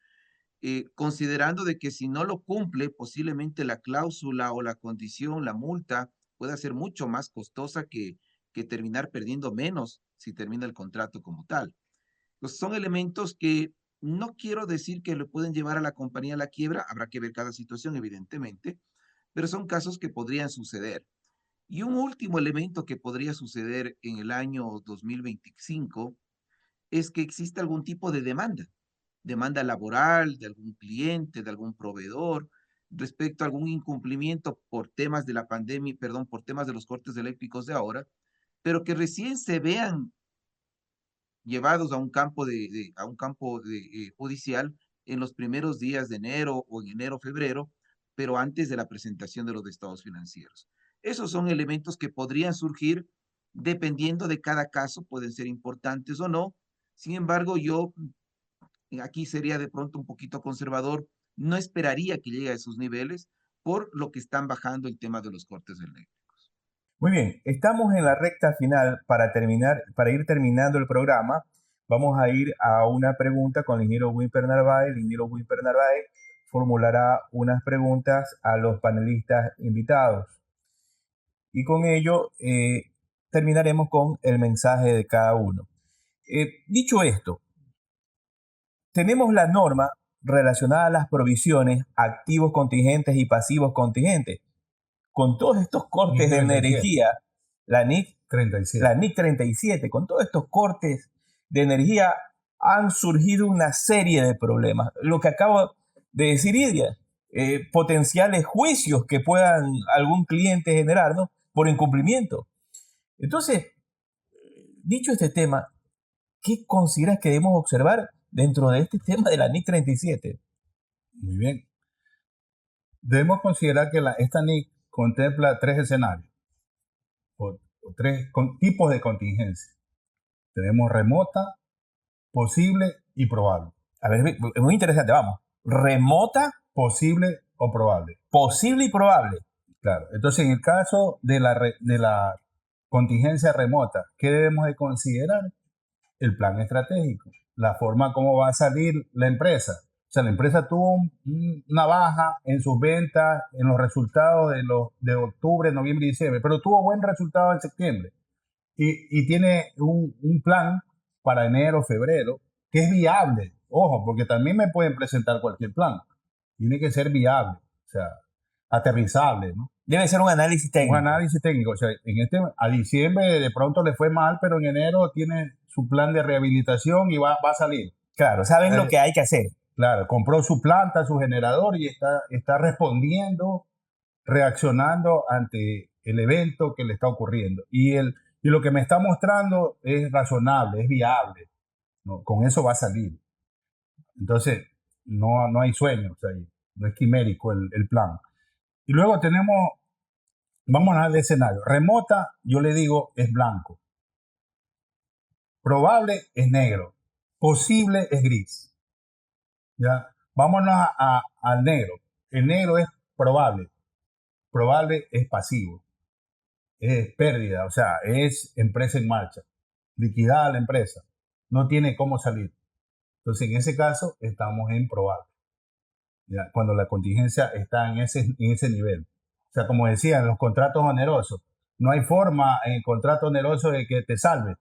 considerando de que si no lo cumple, posiblemente la cláusula o la condición, la multa, pueda ser mucho más costosa que terminar perdiendo menos si termina el contrato como tal. Pues son elementos que no quiero decir que le pueden llevar a la compañía a la quiebra, habrá que ver cada situación, evidentemente, pero son casos que podrían suceder. Y un último elemento que podría suceder en el año 2025 es que exista algún tipo de demanda laboral de algún cliente, de algún proveedor, respecto a algún incumplimiento por temas de la pandemia, perdón, por temas de los cortes eléctricos de ahora, pero que recién se vean llevados a un campo judicial en los primeros días de enero o en enero, febrero, pero antes de la presentación de los estados financieros. Esos son elementos que podrían surgir dependiendo de cada caso, pueden ser importantes o no. Sin embargo, yo aquí sería de pronto un poquito conservador, no esperaría que llegue a esos niveles por lo que están bajando el tema de los cortes eléctricos. Muy bien, estamos en la recta final para ir terminando el programa. Vamos a ir a una pregunta con el ingeniero Wimper Narváez. El ingeniero Wimper Narváez formulará unas preguntas a los panelistas invitados. Y con ello terminaremos con el mensaje de cada uno. Dicho esto, tenemos la norma relacionada a las provisiones, activos contingentes y pasivos contingentes. Con todos estos cortes de energía, la NIC 37, con todos estos cortes de energía han surgido una serie de problemas. Lo que acabo de decir, Idia, potenciales juicios que puedan algún cliente generarnos por incumplimiento. Entonces, dicho este tema, ¿qué consideras que debemos observar dentro de este tema de la NIC 37? Muy bien. Debemos considerar que esta NIC contempla tres escenarios o tres tipos de contingencia. Tenemos remota, posible y probable. A ver, es muy interesante, vamos. Remota, posible o probable. Posible y probable. Claro. Entonces, en el caso de la contingencia remota, ¿qué debemos de considerar? El plan estratégico, la forma como va a salir la empresa. O sea, la empresa tuvo una baja en sus ventas, en los resultados de octubre, noviembre y diciembre, pero tuvo buen resultado en septiembre. Y tiene un plan para enero, febrero, que es viable. Ojo, porque también me pueden presentar cualquier plan. Tiene que ser viable, o sea, aterrizable, ¿no? Debe ser un análisis técnico. Un análisis técnico. O sea, a diciembre de pronto le fue mal, pero en enero tiene su plan de rehabilitación y va a salir. Claro, saben lo que hay que hacer. Claro, compró su planta, su generador y está respondiendo, reaccionando ante el evento que le está ocurriendo. Y lo que me está mostrando es razonable, es viable, ¿no? Con eso va a salir. Entonces, no hay sueños ahí, no es quimérico el plan. Y luego vamos al escenario. Remota, yo le digo, es blanco. Probable es negro. Posible es gris. ¿Ya? Vámonos al negro. El negro es probable. Probable es pasivo. Es pérdida, o sea, es empresa en marcha. Liquidada la empresa. No tiene cómo salir. Entonces, en ese caso, estamos en probable. ¿Ya? Cuando la contingencia está en ese nivel. O sea, como decía, en los contratos onerosos, no hay forma en el contrato oneroso de que te salve.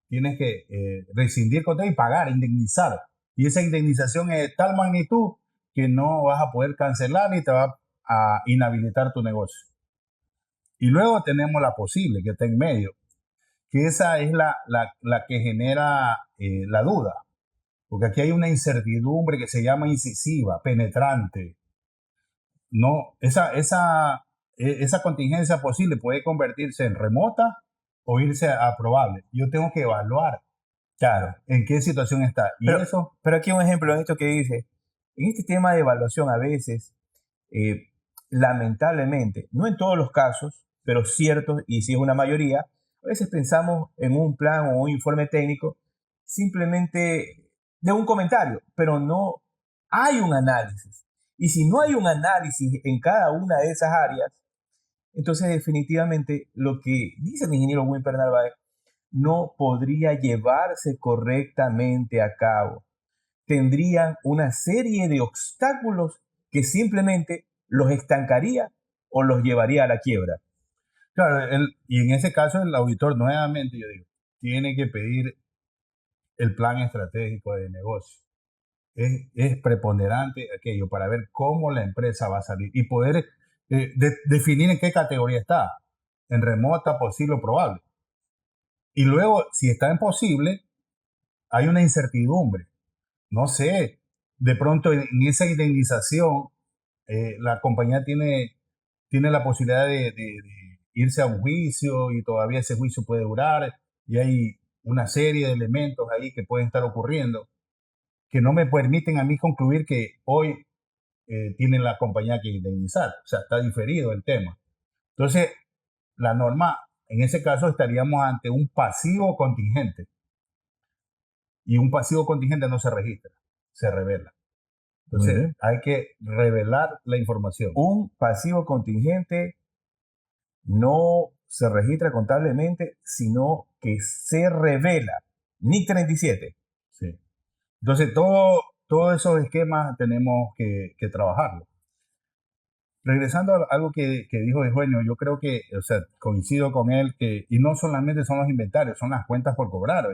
Tienes que rescindir contrato y pagar, indemnizar. Y esa indemnización es de tal magnitud que no vas a poder cancelar y te va a inhabilitar tu negocio. Y luego tenemos la posible, que está en medio, que esa es la que genera la duda. Porque aquí hay una incertidumbre que se llama incisiva, penetrante. No, esa contingencia posible puede convertirse en remota o irse a probable. Yo tengo que evaluar, claro, en qué situación está. Y pero aquí un ejemplo de esto que dice, en este tema de evaluación a veces, lamentablemente, no en todos los casos, pero ciertos, y si es una mayoría, a veces pensamos en un plan o un informe técnico simplemente de un comentario, pero no hay un análisis. Y si no hay un análisis en cada una de esas áreas, entonces definitivamente lo que dice el ingeniero Wimper Narváez no podría llevarse correctamente a cabo. Tendrían una serie de obstáculos que simplemente los estancaría o los llevaría a la quiebra. Claro, y en ese caso el auditor nuevamente, yo digo, tiene que pedir el plan estratégico de negocio. Es preponderante aquello para ver cómo la empresa va a salir y poder definir en qué categoría está, en remota, posible o probable. Y luego, si está en posible, hay una incertidumbre. No sé, de pronto en esa indemnización, la compañía tiene la posibilidad de irse a un juicio y todavía ese juicio puede durar y hay una serie de elementos ahí que pueden estar ocurriendo que no me permiten a mí concluir que hoy tiene la compañía que indemnizar. O sea, está diferido el tema. Entonces, la norma, en ese caso, estaríamos ante un pasivo contingente. Y un pasivo contingente no se registra, se revela. Entonces, hay que revelar la información. Un pasivo contingente no se registra contablemente, sino que se revela. NIC 37. Sí. Entonces, todos esos esquemas tenemos que trabajarlos. Regresando a algo que dijo Eugenio, yo creo que, o sea, coincido con él, y no solamente son los inventarios, son las cuentas por cobrar.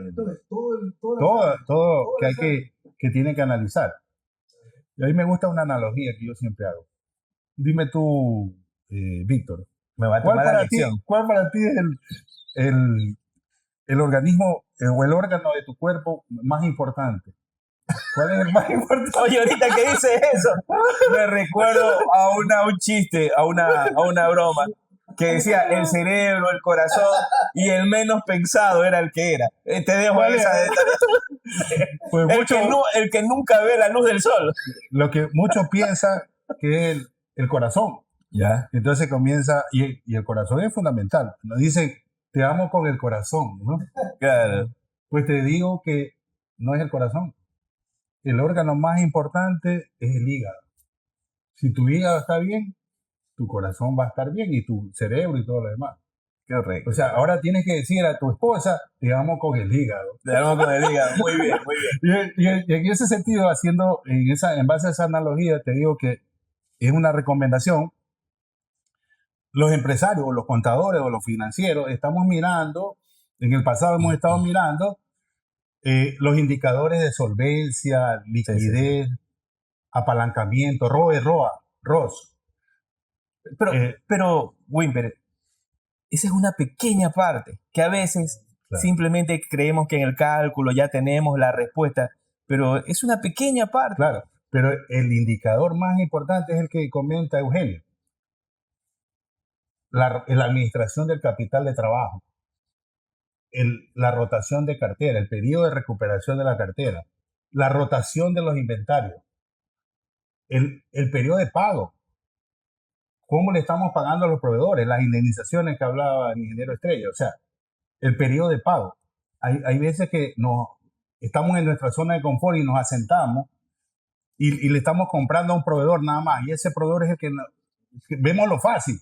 Todo que tiene que analizar. Y a mí me gusta una analogía que yo siempre hago. Dime tú, Víctor, ¿cuál para ti es el organismo o el órgano de tu cuerpo más importante? ¿Cuál es el más importante? Oye, ahorita que dices eso, me recuerdo a un chiste, a una broma, que decía el cerebro, el corazón, y el menos pensado era el que era. Te dejo esa de pues el que nunca ve la luz del sol. Lo que muchos piensan que es el corazón. Ya. Entonces comienza, y el corazón es fundamental. Nos dicen, te amo con el corazón, ¿no? Claro. Pues te digo que no es el corazón. El órgano más importante es el hígado. Si tu hígado está bien, tu corazón va a estar bien y tu cerebro y todo lo demás. Correcto. O sea, ahora tienes que decir a tu esposa, te amo con el hígado. Te amo con el hígado, muy bien, muy bien. Y en ese sentido, en base a esa analogía, te digo que es una recomendación. Los empresarios, o los contadores, o los financieros, estamos mirando, en el pasado hemos estado mirando los indicadores de solvencia, liquidez, apalancamiento, ROE, ROS. Pero, Wimper, esa es una pequeña parte, que a veces simplemente creemos que en el cálculo ya tenemos la respuesta, pero es una pequeña parte. Claro, Pero el indicador más importante es el que comenta Eugenio, la administración del capital de trabajo, la rotación de cartera, el periodo de recuperación de la cartera, la rotación de los inventarios, el periodo de pago, cómo le estamos pagando a los proveedores, las indemnizaciones que hablaba el ingeniero Estrella, o sea, el periodo de pago. Hay veces que estamos en nuestra zona de confort y nos asentamos y le estamos comprando a un proveedor nada más, y ese proveedor es el que vemos lo fácil.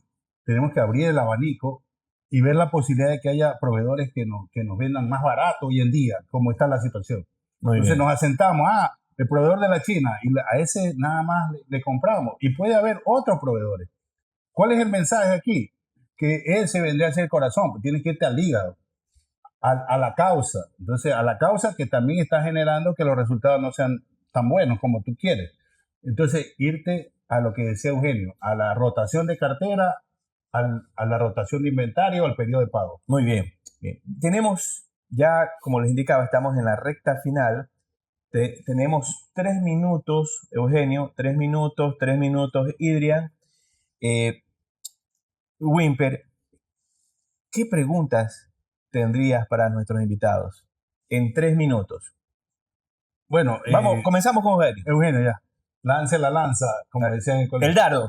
Tenemos que abrir el abanico y ver la posibilidad de que haya proveedores que nos vendan más barato hoy en día, como está la situación. Muy Entonces bien. nos asentamos, el proveedor de la China, y a ese nada más le compramos. Y puede haber otros proveedores. ¿Cuál es el mensaje aquí? Que ese vendría a ser el corazón, pues tienes que irte al hígado, a la causa. Entonces, a la causa que también está generando que los resultados no sean tan buenos como tú quieres. Entonces, irte a lo que decía Eugenio, a la rotación de cartera, a la rotación de inventario, al periodo de pago. Muy bien. Bien. Tenemos ya, como les indicaba, estamos en la recta final. Tenemos 3 minutos, Eugenio, 3 minutos, Idrian. Wimper, ¿qué preguntas tendrías para nuestros invitados en 3 minutos? Bueno, Vamos, comenzamos con Eugenio. Eugenio, ya. Lance la lanza, como decían en el colegio. El dardo.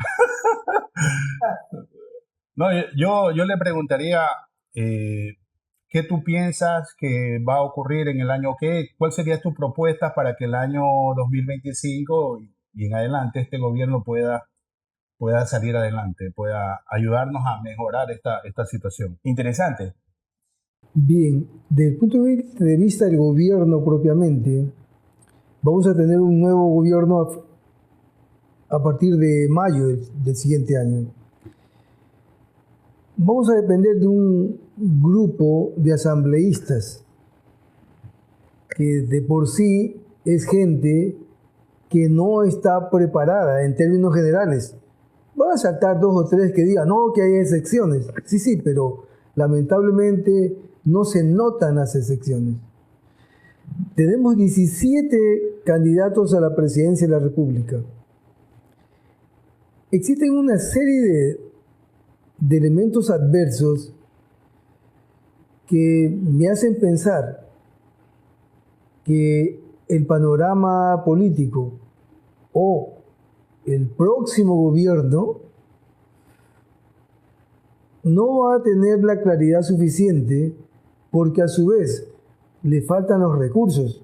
No, yo le preguntaría, ¿qué tú piensas que va a ocurrir en el año? ¿Cuál sería tu propuesta para que el año 2025 y en adelante este gobierno pueda salir adelante, pueda ayudarnos a mejorar esta situación? Interesante. Bien, desde el punto de vista del gobierno propiamente, vamos a tener un nuevo gobierno a partir de mayo del siguiente año. Vamos a depender de un grupo de asambleístas que de por sí es gente que no está preparada en términos generales. Van a saltar 2 o 3 que digan, no, que hay excepciones. Sí, pero lamentablemente no se notan las excepciones. Tenemos 17 candidatos a la presidencia de la República. Existen una serie de elementos adversos que me hacen pensar que el panorama político o el próximo gobierno no va a tener la claridad suficiente porque a su vez le faltan los recursos.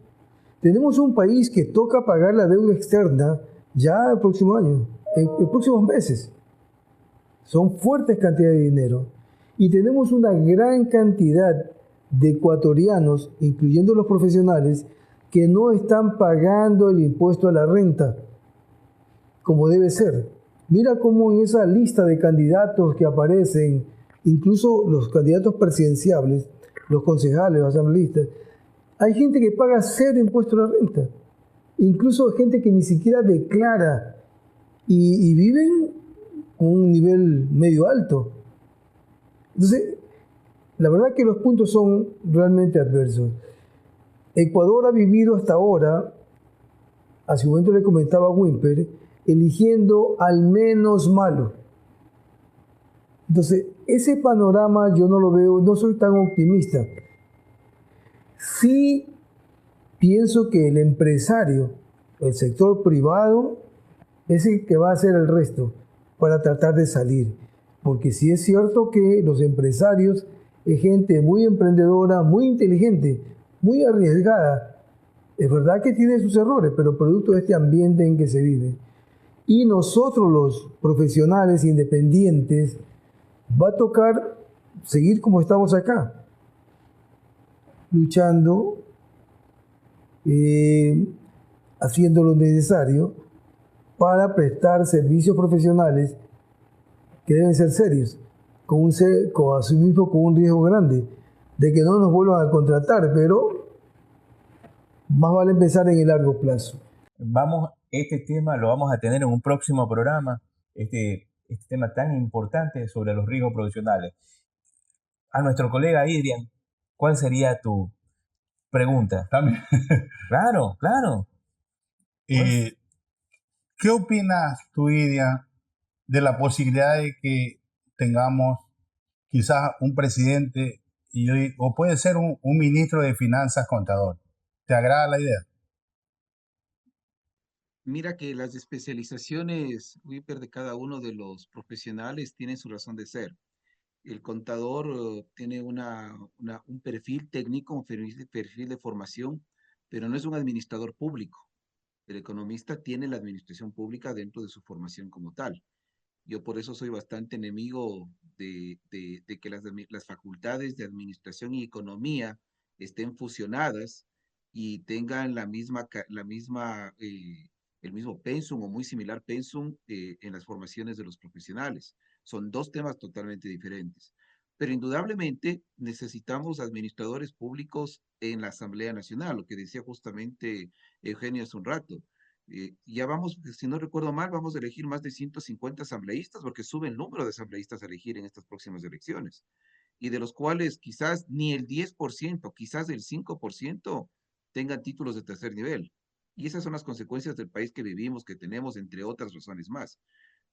Tenemos un país que toca pagar la deuda externa ya el próximo año, en los próximos meses. Son fuertes cantidades de dinero. Y tenemos una gran cantidad de ecuatorianos, incluyendo los profesionales, que no están pagando el impuesto a la renta como debe ser. Mira cómo en esa lista de candidatos que aparecen, incluso los candidatos presidenciables, los concejales, los asambleístas, hay gente que paga 0 impuesto a la renta. Incluso gente que ni siquiera declara y viven con un nivel medio alto. Entonces, la verdad que los puntos son realmente adversos. Ecuador ha vivido hasta ahora, hace un momento le comentaba a Wimper, eligiendo al menos malo. Entonces, ese panorama yo no lo veo, no soy tan optimista. Sí pienso que el empresario, el sector privado, es el que va a hacer el resto para tratar de salir. Porque sí es cierto que los empresarios es gente muy emprendedora, muy inteligente, muy arriesgada. Es verdad que tiene sus errores, pero producto de este ambiente en que se vive. Y nosotros los profesionales independientes va a tocar seguir como estamos acá, luchando, haciendo lo necesario para prestar servicios profesionales que deben ser serios, con asimismo con un riesgo grande de que no nos vuelvan a contratar, pero más vale empezar en el largo plazo. Este tema lo vamos a tener en un próximo programa, este tema tan importante sobre los riesgos profesionales. A nuestro colega Idrian, ¿cuál sería tu pregunta? También. Claro. ¿Qué opinas tú, Idia, de la posibilidad de que tengamos quizás un presidente o puede ser un ministro de finanzas contador? ¿Te agrada la idea? Mira que las especializaciones, Wipper, de cada uno de los profesionales tienen su razón de ser. El contador tiene un perfil técnico, un perfil de formación, pero no es un administrador público. El economista tiene la administración pública dentro de su formación como tal. Yo por eso soy bastante enemigo de que las facultades de administración y economía estén fusionadas y tengan el mismo pensum o muy similar pensum en las formaciones de los profesionales. Son dos temas totalmente diferentes. Pero indudablemente necesitamos administradores públicos en la Asamblea Nacional, lo que decía justamente Eugenio hace un rato. Ya vamos, si no recuerdo mal, vamos a elegir más de 150 asambleístas, porque sube el número de asambleístas a elegir en estas próximas elecciones, y de los cuales quizás ni el 10%, quizás el 5% tengan títulos de tercer nivel. Y esas son las consecuencias del país que vivimos, que tenemos, entre otras razones más.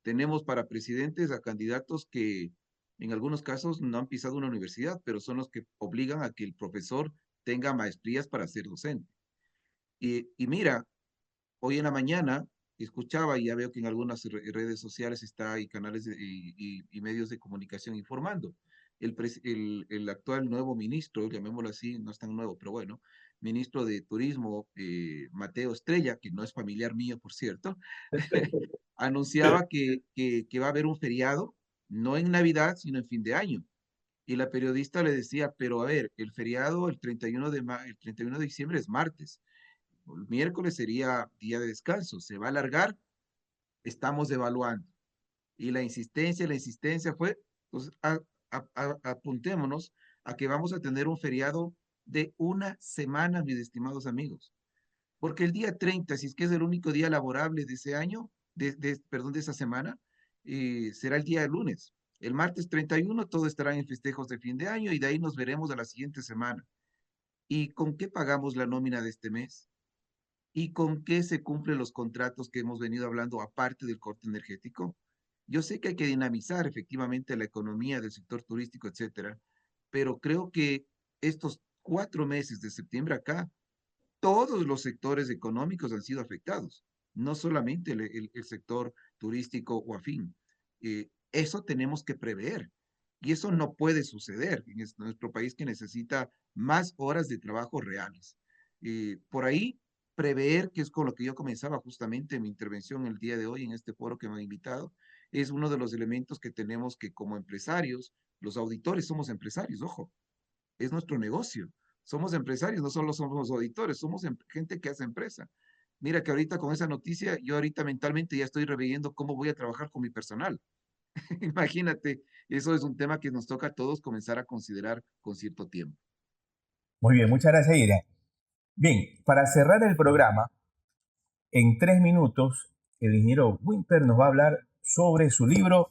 Tenemos para presidentes a candidatos que en algunos casos no han pisado una universidad, pero son los que obligan a que el profesor tenga maestrías para ser docente. Y mira, hoy en la mañana escuchaba y ya veo que en algunas redes sociales está y canales y medios de comunicación informando. El actual nuevo ministro, llamémoslo así, no es tan nuevo, pero bueno, ministro de Turismo, Mateo Estrella, que no es familiar mío, por cierto, anunciaba que va a haber un feriado, no en Navidad, sino en fin de año. Y la periodista le decía, pero a ver, el feriado el 31 de diciembre es martes. El miércoles sería día de descanso, se va a alargar, estamos evaluando. Y la insistencia fue, pues, apuntémonos a que vamos a tener un feriado de una semana, mis estimados amigos. Porque el día 30, si es que es el único día laborable de ese año, perdón, de esa semana, será el día de lunes. El martes 31 todo estará en festejos de fin de año y de ahí nos veremos a la siguiente semana. ¿Y con qué pagamos la nómina de este mes? ¿Y con qué se cumplen los contratos que hemos venido hablando aparte del corte energético? Yo sé que hay que dinamizar efectivamente la economía del sector turístico, etcétera, pero creo que estos 4 meses de septiembre acá, todos los sectores económicos han sido afectados, no solamente el sector turístico o afín. Eso tenemos que prever y eso no puede suceder en nuestro país que necesita más horas de trabajo reales. Por ahí, prever, que es con lo que yo comenzaba justamente mi intervención el día de hoy en este foro que me ha invitado, es uno de los elementos que tenemos que como empresarios, los auditores somos empresarios, ojo, es nuestro negocio. Somos empresarios, no solo somos auditores, somos gente que hace empresa. Mira que ahorita con esa noticia, yo ahorita mentalmente ya estoy reviendo cómo voy a trabajar con mi personal. Imagínate, eso es un tema que nos toca a todos comenzar a considerar con cierto tiempo. Muy bien, muchas gracias, Ira. Bien, para cerrar el programa, en 3 minutos, el ingeniero Wimper nos va a hablar sobre su libro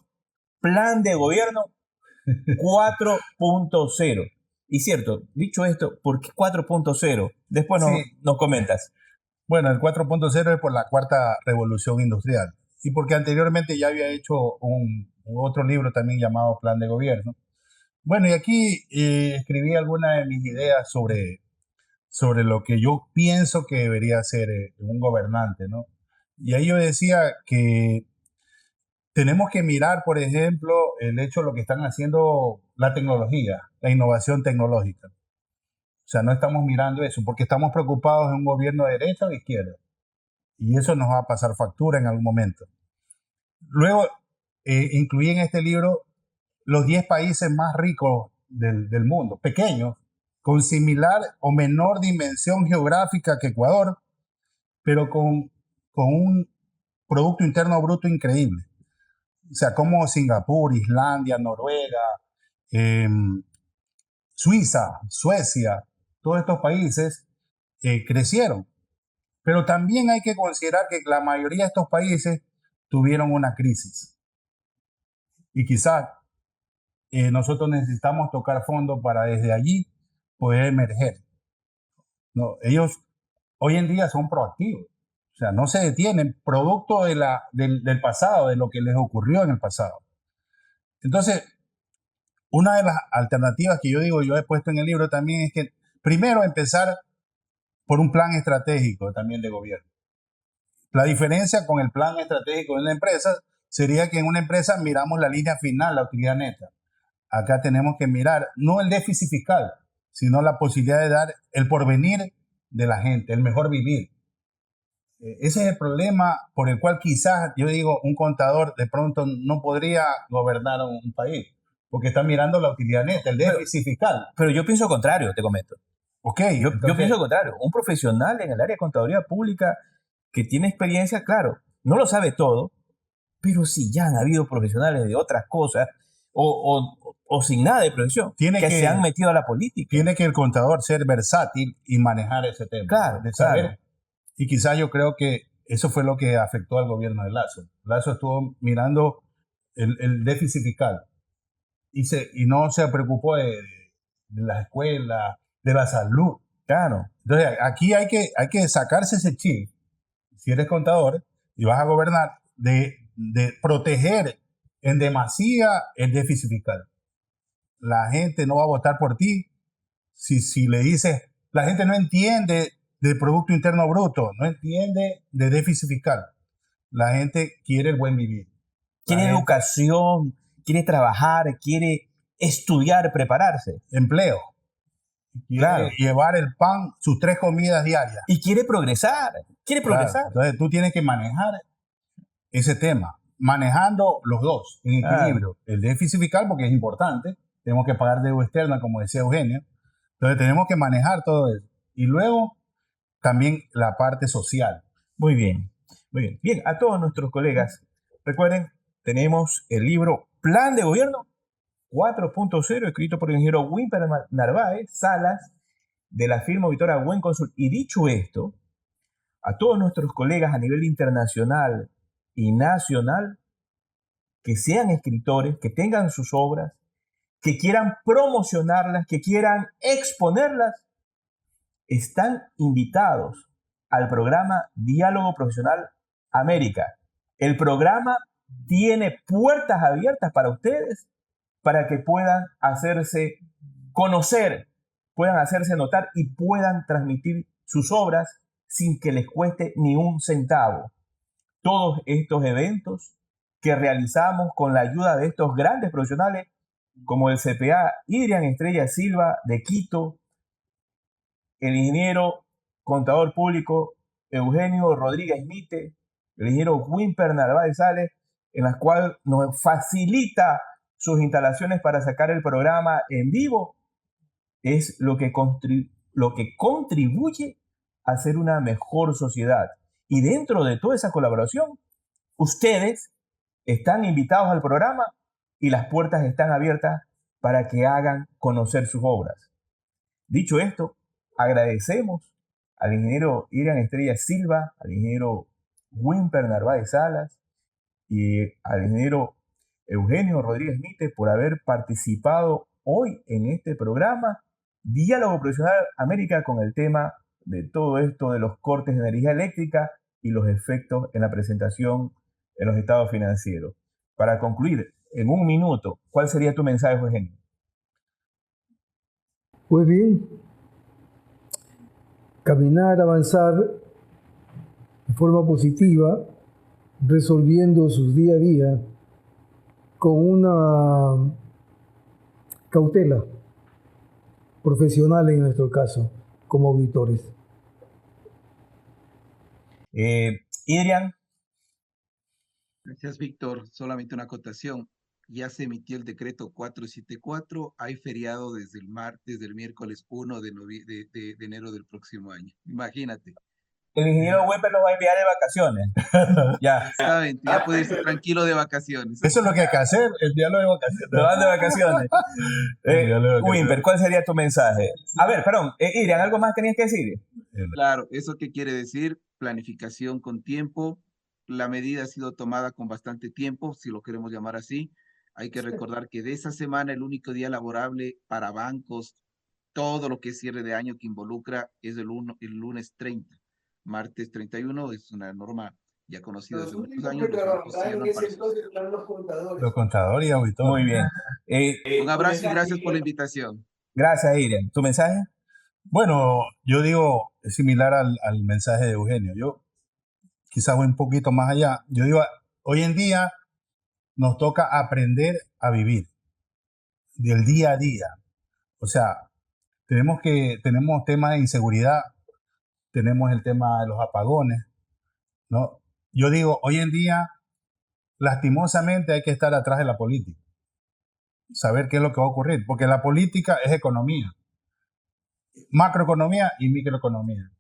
Plan de Gobierno 4.0. Y cierto, dicho esto, ¿por qué 4.0? Después Sí, nos comentas. bueno, el 4.0 es por la cuarta revolución industrial y porque anteriormente ya había hecho otro libro también llamado Plan de Gobierno. Bueno, y aquí escribí algunas de mis ideas sobre lo que yo pienso que debería ser un gobernante, ¿no? Y ahí yo decía que tenemos que mirar, por ejemplo, el hecho de lo que están haciendo la tecnología, la innovación tecnológica. O sea, no estamos mirando eso porque estamos preocupados en un gobierno de derecha o de izquierda. Y eso nos va a pasar factura en algún momento. Luego, incluí en este libro los 10 países más ricos del mundo, pequeños, con similar o menor dimensión geográfica que Ecuador, pero con un Producto Interno Bruto increíble. O sea, como Singapur, Islandia, Noruega, eh, Suiza, Suecia, todos estos países crecieron. Pero también hay que considerar que la mayoría de estos países tuvieron una crisis. Y quizás nosotros necesitamos tocar fondo para desde allí poder emerger. ¿No? Ellos hoy en día son proactivos. O O sea, no se detienen producto del pasado, de lo que les ocurrió en el pasado. Entonces, una de las alternativas que yo he puesto en el libro también es que primero empezar por un plan estratégico también de gobierno. La diferencia con el plan estratégico de la empresa sería que en una empresa miramos la línea final, la utilidad neta. Acá tenemos que mirar no el déficit fiscal, sino la posibilidad de dar el porvenir de la gente, el mejor vivir. Ese es el problema por el cual quizás, yo digo, un contador de pronto no podría gobernar un país, porque está mirando la utilidad neta, el déficit fiscal. Pero yo pienso contrario, te comento. Ok, Yo entonces, pienso contrario. Un profesional en el área de contaduría pública que tiene experiencia, claro, no lo sabe todo, pero si ya han habido profesionales de otras cosas o sin nada de profesión que se han metido a la política. tiene que el contador ser versátil y manejar ese tema. Claro, de saber. claro. Y quizás yo creo que eso fue lo que afectó al gobierno de Lazo. Lazo estuvo mirando el déficit fiscal y no se preocupó de las escuelas, de la salud. Claro. Entonces, aquí hay que sacarse ese chip, si eres contador y vas a gobernar, de proteger en demasía el déficit fiscal. La gente no va a votar por ti si le dices, la gente no entiende del Producto Interno Bruto, no entiende de déficit fiscal. La gente quiere el buen vivir. Quiere educación, quiere trabajar, quiere estudiar, prepararse. Empleo. Claro. Llevar el pan, sus 3 comidas diarias. Y quiere progresar, Claro. Entonces tú tienes que manejar ese tema, manejando los dos en equilibrio. El déficit fiscal, porque es importante, tenemos que pagar deuda externa, como decía Eugenio. Entonces tenemos que manejar todo eso. Y luego también la parte social. Muy bien, muy bien. Bien, a todos nuestros colegas, recuerden, tenemos el libro Plan de Gobierno 4.0, escrito por el ingeniero Wimper Narváez Salas, de la firma auditora Buen Consult. Y dicho esto, a todos nuestros colegas a nivel internacional y nacional, que sean escritores, que tengan sus obras, que quieran promocionarlas, que quieran exponerlas, están invitados al programa Diálogo Profesional América. El programa tiene puertas abiertas para ustedes para que puedan hacerse conocer, puedan hacerse notar y puedan transmitir sus obras sin que les cueste ni un centavo. Todos estos eventos que realizamos con la ayuda de estos grandes profesionales como el CPA Idrian Estrella Silva de Quito, el ingeniero contador público Eugenio Rodríguez Mite, el ingeniero Wimper Narváez Sales, en las cuales nos facilita sus instalaciones para sacar el programa en vivo, es lo que contribuye a hacer una mejor sociedad. Y dentro de toda esa colaboración, ustedes están invitados al programa y las puertas están abiertas para que hagan conocer sus obras. Dicho esto, agradecemos al ingeniero Idrian Estrella Silva, al ingeniero Wimper Narváez Salas y al ingeniero Eugenio Rodríguez Mite por haber participado hoy en este programa Diálogo Profesional América con el tema de todo esto de los cortes de energía eléctrica y los efectos en la presentación en los estados financieros. Para concluir, en un minuto, ¿cuál sería tu mensaje, Eugenio? Pues bien, caminar, avanzar de forma positiva, resolviendo sus día a día con una cautela profesional en nuestro caso, como auditores. Idrian. Gracias, Víctor. Solamente una acotación. Ya se emitió el decreto 474. Hay feriado desde el miércoles 1 de enero del próximo año. Imagínate. El ingeniero Wimper nos va a enviar de vacaciones. Ya. Saben, ya puede irse tranquilo de vacaciones. Eso es lo que hay que hacer, el diálogo de vacaciones. Nos van de vacaciones. Wimper, ¿cuál sería tu mensaje? A ver, perdón, Idrian, ¿algo más tenías que decir? Claro, ¿eso qué quiere decir? Planificación con tiempo. La medida ha sido tomada con bastante tiempo, si lo queremos llamar así. Hay que recordar que de esa semana el único día laborable para bancos, todo lo que es cierre de año que involucra, es el lunes 30. martes 31, es una norma ya conocida desde muchos años. Que Los bancos trabajaban en cierran ese para entonces eran los contadores. Los contadores y auditores. Muy bien. un abrazo y gracias por la invitación. Gracias, Irian. ¿Tu mensaje? Bueno, yo digo, es similar al mensaje de Eugenio. Yo quizás voy un poquito más allá. Yo digo, hoy en día nos toca aprender a vivir del día a día. O sea, tenemos temas de inseguridad, tenemos el tema de los apagones, ¿no? Yo digo, hoy en día, lastimosamente hay que estar atrás de la política, saber qué es lo que va a ocurrir, porque la política es economía, macroeconomía y microeconomía.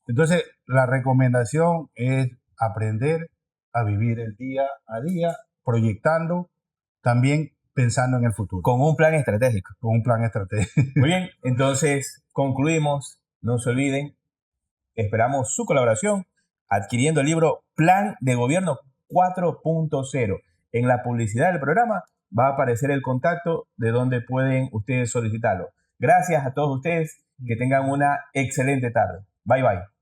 Entonces, la recomendación es aprender a vivir el día a día, proyectando, también pensando en el futuro. Con un plan estratégico. Con un plan estratégico. Muy bien, entonces concluimos. No se olviden, esperamos su colaboración adquiriendo el libro Plan de Gobierno 4.0. En la publicidad del programa va a aparecer el contacto de donde pueden ustedes solicitarlo. Gracias a todos ustedes, que tengan una excelente tarde. Bye bye.